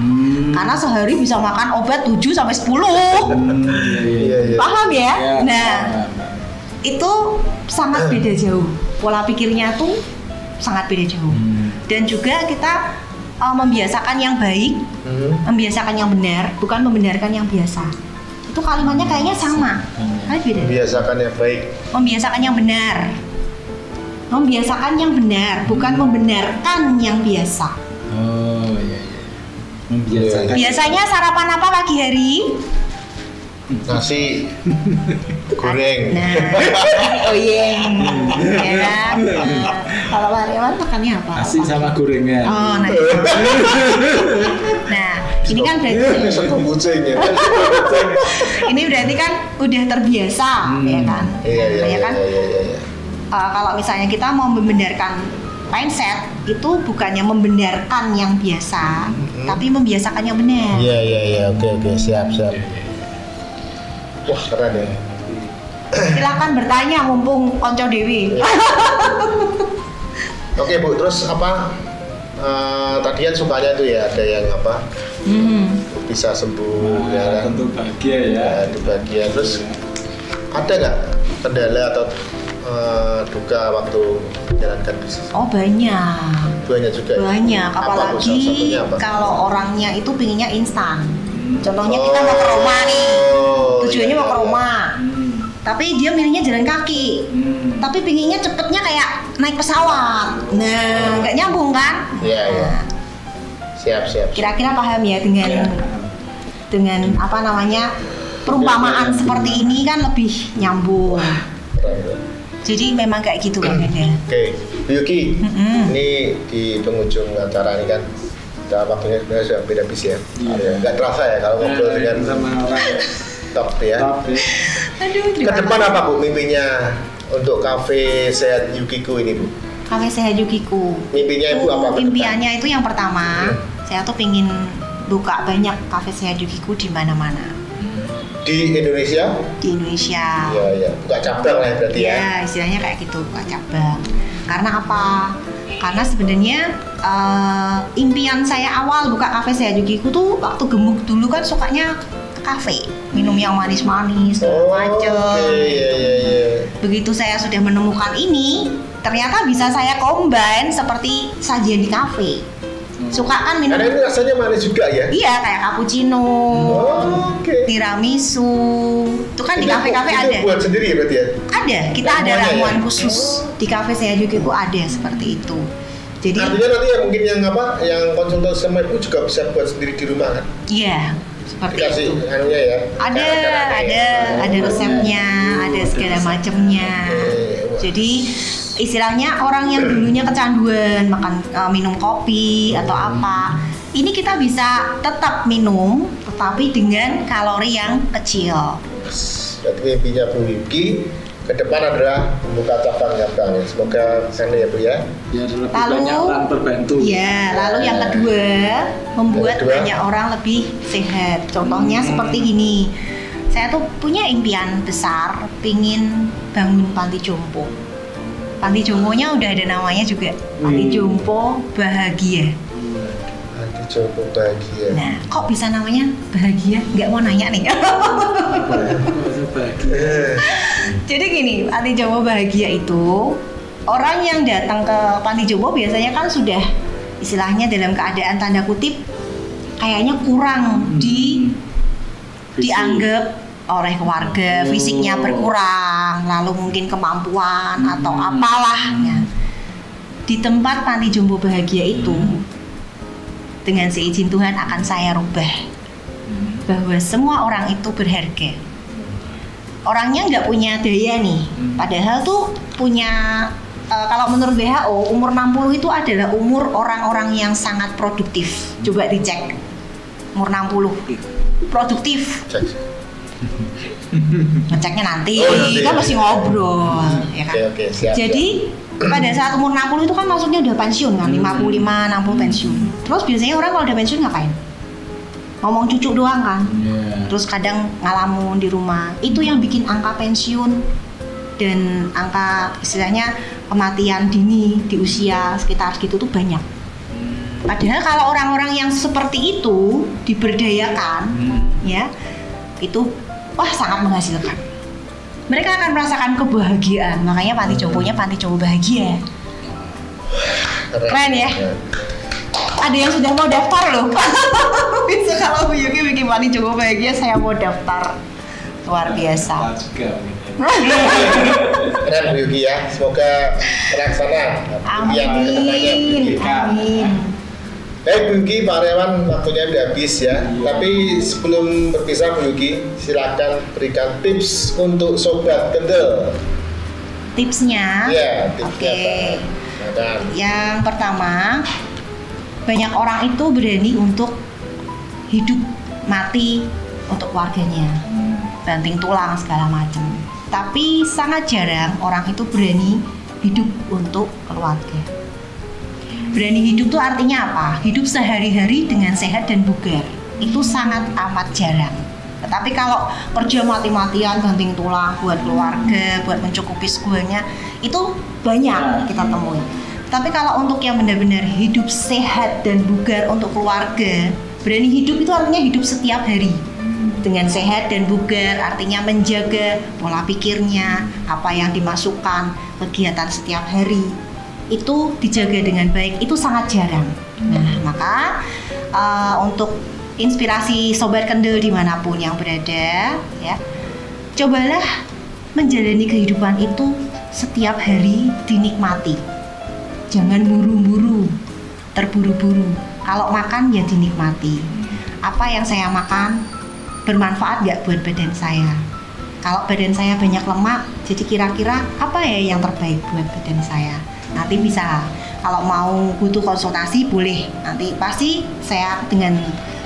[SPEAKER 1] Karena sehari bisa makan obat 7 sampai 10. Paham ya? Nah, itu sangat beda jauh. Pola pikirnya tuh sangat beda jauh. Dan juga kita membiasakan yang baik, membiasakan yang benar, bukan membenarkan yang biasa. Itu kalimatnya kayaknya sama. Tapi beda.
[SPEAKER 2] Membiasakan yang baik.
[SPEAKER 1] Membiasakan yang benar. Membiasakan yang benar, bukan membenarkan yang biasa.
[SPEAKER 3] Oh iya. Membiasakan.
[SPEAKER 1] Biasanya sarapan apa pagi hari?
[SPEAKER 2] Nasi goreng.
[SPEAKER 1] Nah, oyeng, ya kan? Kalau Mariawan makannya apa?
[SPEAKER 3] Nasi sama gorengan.
[SPEAKER 1] Oh, nah. Nah, ini kan berarti
[SPEAKER 2] Satu kucing ya.
[SPEAKER 1] ini berarti kan udah terbiasa, ya kan?
[SPEAKER 2] Iya.
[SPEAKER 1] Kan? Kalau misalnya kita mau membenarkan mindset itu bukannya membenarkan yang biasa, tapi membiasakan yang benar.
[SPEAKER 2] Iya. Oke, siap. Wah, keren ya.
[SPEAKER 1] Silakan bertanya mumpung konco dewi.
[SPEAKER 2] Oke, Bu, terus apa? Tadi kan sukanya tuh ya, ada yang apa? Bisa sembuh ya kan?
[SPEAKER 3] Tentu bahagia ya.
[SPEAKER 2] Itu bahagia. Terus ada nggak kendala atau duka waktu menjalankan bisnis?
[SPEAKER 1] Oh, banyak
[SPEAKER 2] juga.
[SPEAKER 1] Banyak, apalagi kalau orangnya itu pinginnya instan. Contohnya kita mau ke Roma nih, tujuannya mau ke Roma, tapi dia milihnya jalan kaki, tapi pinginnya cepetnya kayak naik pesawat. Nah, nggak nyambung kan?
[SPEAKER 2] Iya. Siap.
[SPEAKER 1] Kira-kira paham ya dengan apa namanya perumpamaan seperti ini kan lebih nyambung. Jadi memang kayak gitu kan ya.
[SPEAKER 2] Oke, Yuki, ini di penghujung acara ini kan waktunya sebenarnya sudah beda bis ya. Nggak terasa ya kalau ngobrol dengan
[SPEAKER 3] sama orang
[SPEAKER 2] top ya.
[SPEAKER 1] Aduh,
[SPEAKER 2] Ke depan apa Bu mimpinya untuk kafe sehat Yukiku ini Bu?
[SPEAKER 1] Kafe sehat Yukiku.
[SPEAKER 2] Mimpinya Ibu apa?
[SPEAKER 1] Impiannya itu yang pertama, saya tuh pingin buka banyak kafe sehat Yukiku di mana-mana.
[SPEAKER 2] Di Indonesia?
[SPEAKER 1] Di Indonesia.
[SPEAKER 2] Iya. Buka cabang lah berarti ya?
[SPEAKER 1] Iya, istilahnya kayak gitu, buka cabang. Karena apa? Karena sebenarnya impian saya awal buka kafe sehat Yukiku tuh waktu gemuk dulu kan sukanya ke kafe, minum yang manis-manis, macem.
[SPEAKER 2] Iya.
[SPEAKER 1] Begitu saya sudah menemukan ini, ternyata bisa saya combine seperti sajian di kafe. Suka kan minum?
[SPEAKER 2] Karena ini rasanya manis juga ya?
[SPEAKER 1] Iya, kayak cappuccino, tiramisu. Itu kan di kafe-kafe ada.
[SPEAKER 2] Itu buat sendiri ya berarti ya?
[SPEAKER 1] Ada, kita ada ramuan khusus di kafe saya juga itu ada seperti itu. Jadi
[SPEAKER 2] artinya nanti yang mungkin yang konsultasi sama Ibu juga bisa buat sendiri di rumah kan?
[SPEAKER 1] Iya, seperti
[SPEAKER 2] dikasih
[SPEAKER 1] itu.
[SPEAKER 2] anunya ya?
[SPEAKER 1] Ada resepnya, ada segala macamnya. Jadi istilahnya orang yang dulunya kecanduan minum kopi atau apa, ini kita bisa tetap minum tetapi dengan kalori yang kecil.
[SPEAKER 2] Berarti mimpinya Bu Yuki ke depan adalah membuka cabang-cabang. Semoga sana ya Bu ya.
[SPEAKER 1] Lalu
[SPEAKER 3] terbantu.
[SPEAKER 1] Ya, lalu yang kedua membuat banyak orang lebih sehat. Contohnya seperti gini. Saya tuh punya impian besar, pingin bangun panti jompo. Panti jomponya udah ada namanya juga, Panti Jompo Bahagia.
[SPEAKER 2] Jombo Bahagia.
[SPEAKER 1] Nah, kok bisa namanya bahagia? Nggak mau nanya nih. Jadi gini, Panti Jombo Bahagia itu orang yang datang ke Panti Jombo biasanya kan sudah istilahnya dalam keadaan tanda kutip kayaknya kurang dianggap oleh keluarga, fisiknya berkurang, lalu mungkin kemampuan atau apalah ya. Di tempat Panti Jombo Bahagia itu dengan seizin Tuhan akan saya rubah bahwa semua orang itu berharga. Orangnya nggak punya daya nih, padahal tuh punya kalau menurut WHO umur 60 itu adalah umur orang-orang yang sangat produktif. Coba dicek umur 60 produktif. Ngeceknya nanti, kan masih ngobrol ya kan.
[SPEAKER 2] Oke, siap,
[SPEAKER 1] jadi pada saat umur 60 itu kan maksudnya udah pensiun kan, 55, 60 pensiun. Terus biasanya orang kalau udah pensiun ngapain? Ngomong cucu doang kan. Terus kadang ngalamun di rumah. Itu yang bikin angka pensiun dan angka istilahnya kematian dini di usia sekitar segitu tuh banyak. Padahal kalau orang-orang yang seperti itu diberdayakan ya, itu wah sangat menghasilkan. Mereka akan merasakan kebahagiaan. Makanya Panti Jombonya Panti Jombo Bahagia. Keren ya. Ada yang sudah mau daftar loh. Bisa kalau Bu Yuki bikin Panti Jombo Bahagia, saya mau daftar. Luar biasa.
[SPEAKER 2] Keren Bu Yuki ya. Semoga terlaksana.
[SPEAKER 1] Amin. Amin.
[SPEAKER 2] Baik Bu Yuki, Pak Rewan, waktunya udah habis ya. Tapi sebelum berpisah Bu Yuki, silakan berikan tips untuk Sobat Kendel.
[SPEAKER 1] Tipsnya?
[SPEAKER 2] Iya, tipsnya
[SPEAKER 1] Oke. Yang pertama, banyak orang itu berani untuk hidup mati untuk keluarganya, banting tulang segala macam. Tapi sangat jarang orang itu berani hidup untuk keluarga. Berani hidup itu artinya apa? Hidup sehari-hari dengan sehat dan bugar. Itu sangat amat jarang. Tetapi kalau kerja mati-matian, banting tulang buat keluarga, buat mencukupi segalanya, itu banyak kita temui. Tapi kalau untuk yang benar-benar hidup sehat dan bugar untuk keluarga, berani hidup itu artinya hidup setiap hari dengan sehat dan bugar, artinya menjaga pola pikirnya, apa yang dimasukkan, kegiatan setiap hari itu dijaga dengan baik, itu sangat jarang. Nah, maka untuk inspirasi Sobat Kendel dimanapun yang berada, ya, cobalah menjalani kehidupan itu setiap hari dinikmati. Jangan buru-buru, terburu-buru. Kalau makan ya dinikmati. Apa yang saya makan bermanfaat nggak buat badan saya? Kalau badan saya banyak lemak, jadi kira-kira apa ya yang terbaik buat badan saya? Nanti bisa, kalau mau butuh konsultasi boleh, nanti pasti saya dengan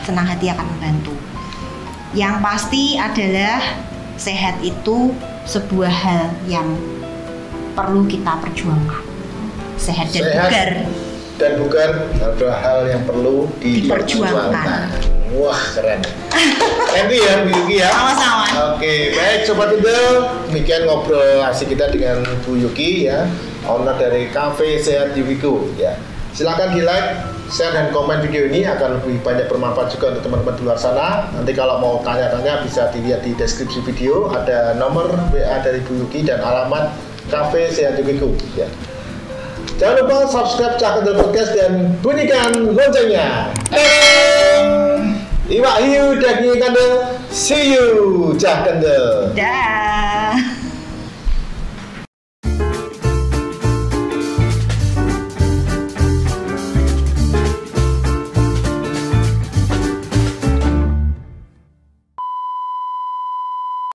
[SPEAKER 1] senang hati akan membantu. Yang pasti adalah sehat itu sebuah hal yang perlu kita perjuangkan. Sehat dan bugar.
[SPEAKER 2] Dan bugar adalah hal yang perlu diperjuangkan. Wah, keren. Thank you ya Bu Yuki ya.
[SPEAKER 1] Sama-sama.
[SPEAKER 2] Oke, baik Sobat Kendel, demikian ngobrol asik kita dengan Bu Yuki ya, owner dari Cafe Sehat Yukiku ya. Silakan di like, share dan komen video ini, akan lebih banyak bermanfaat juga untuk teman-teman di luar sana. Nanti kalau mau tanya-tanya bisa dilihat di deskripsi video, ada nomor WA dari Bu Yuki dan alamat Cafe Sehat Yukiku ya. Jangan lupa subscribe Cah Kendel Podcast dan bunyikan loncengnya. Iwak hiu daging kendel, see you Cah Kendel.
[SPEAKER 1] Dah.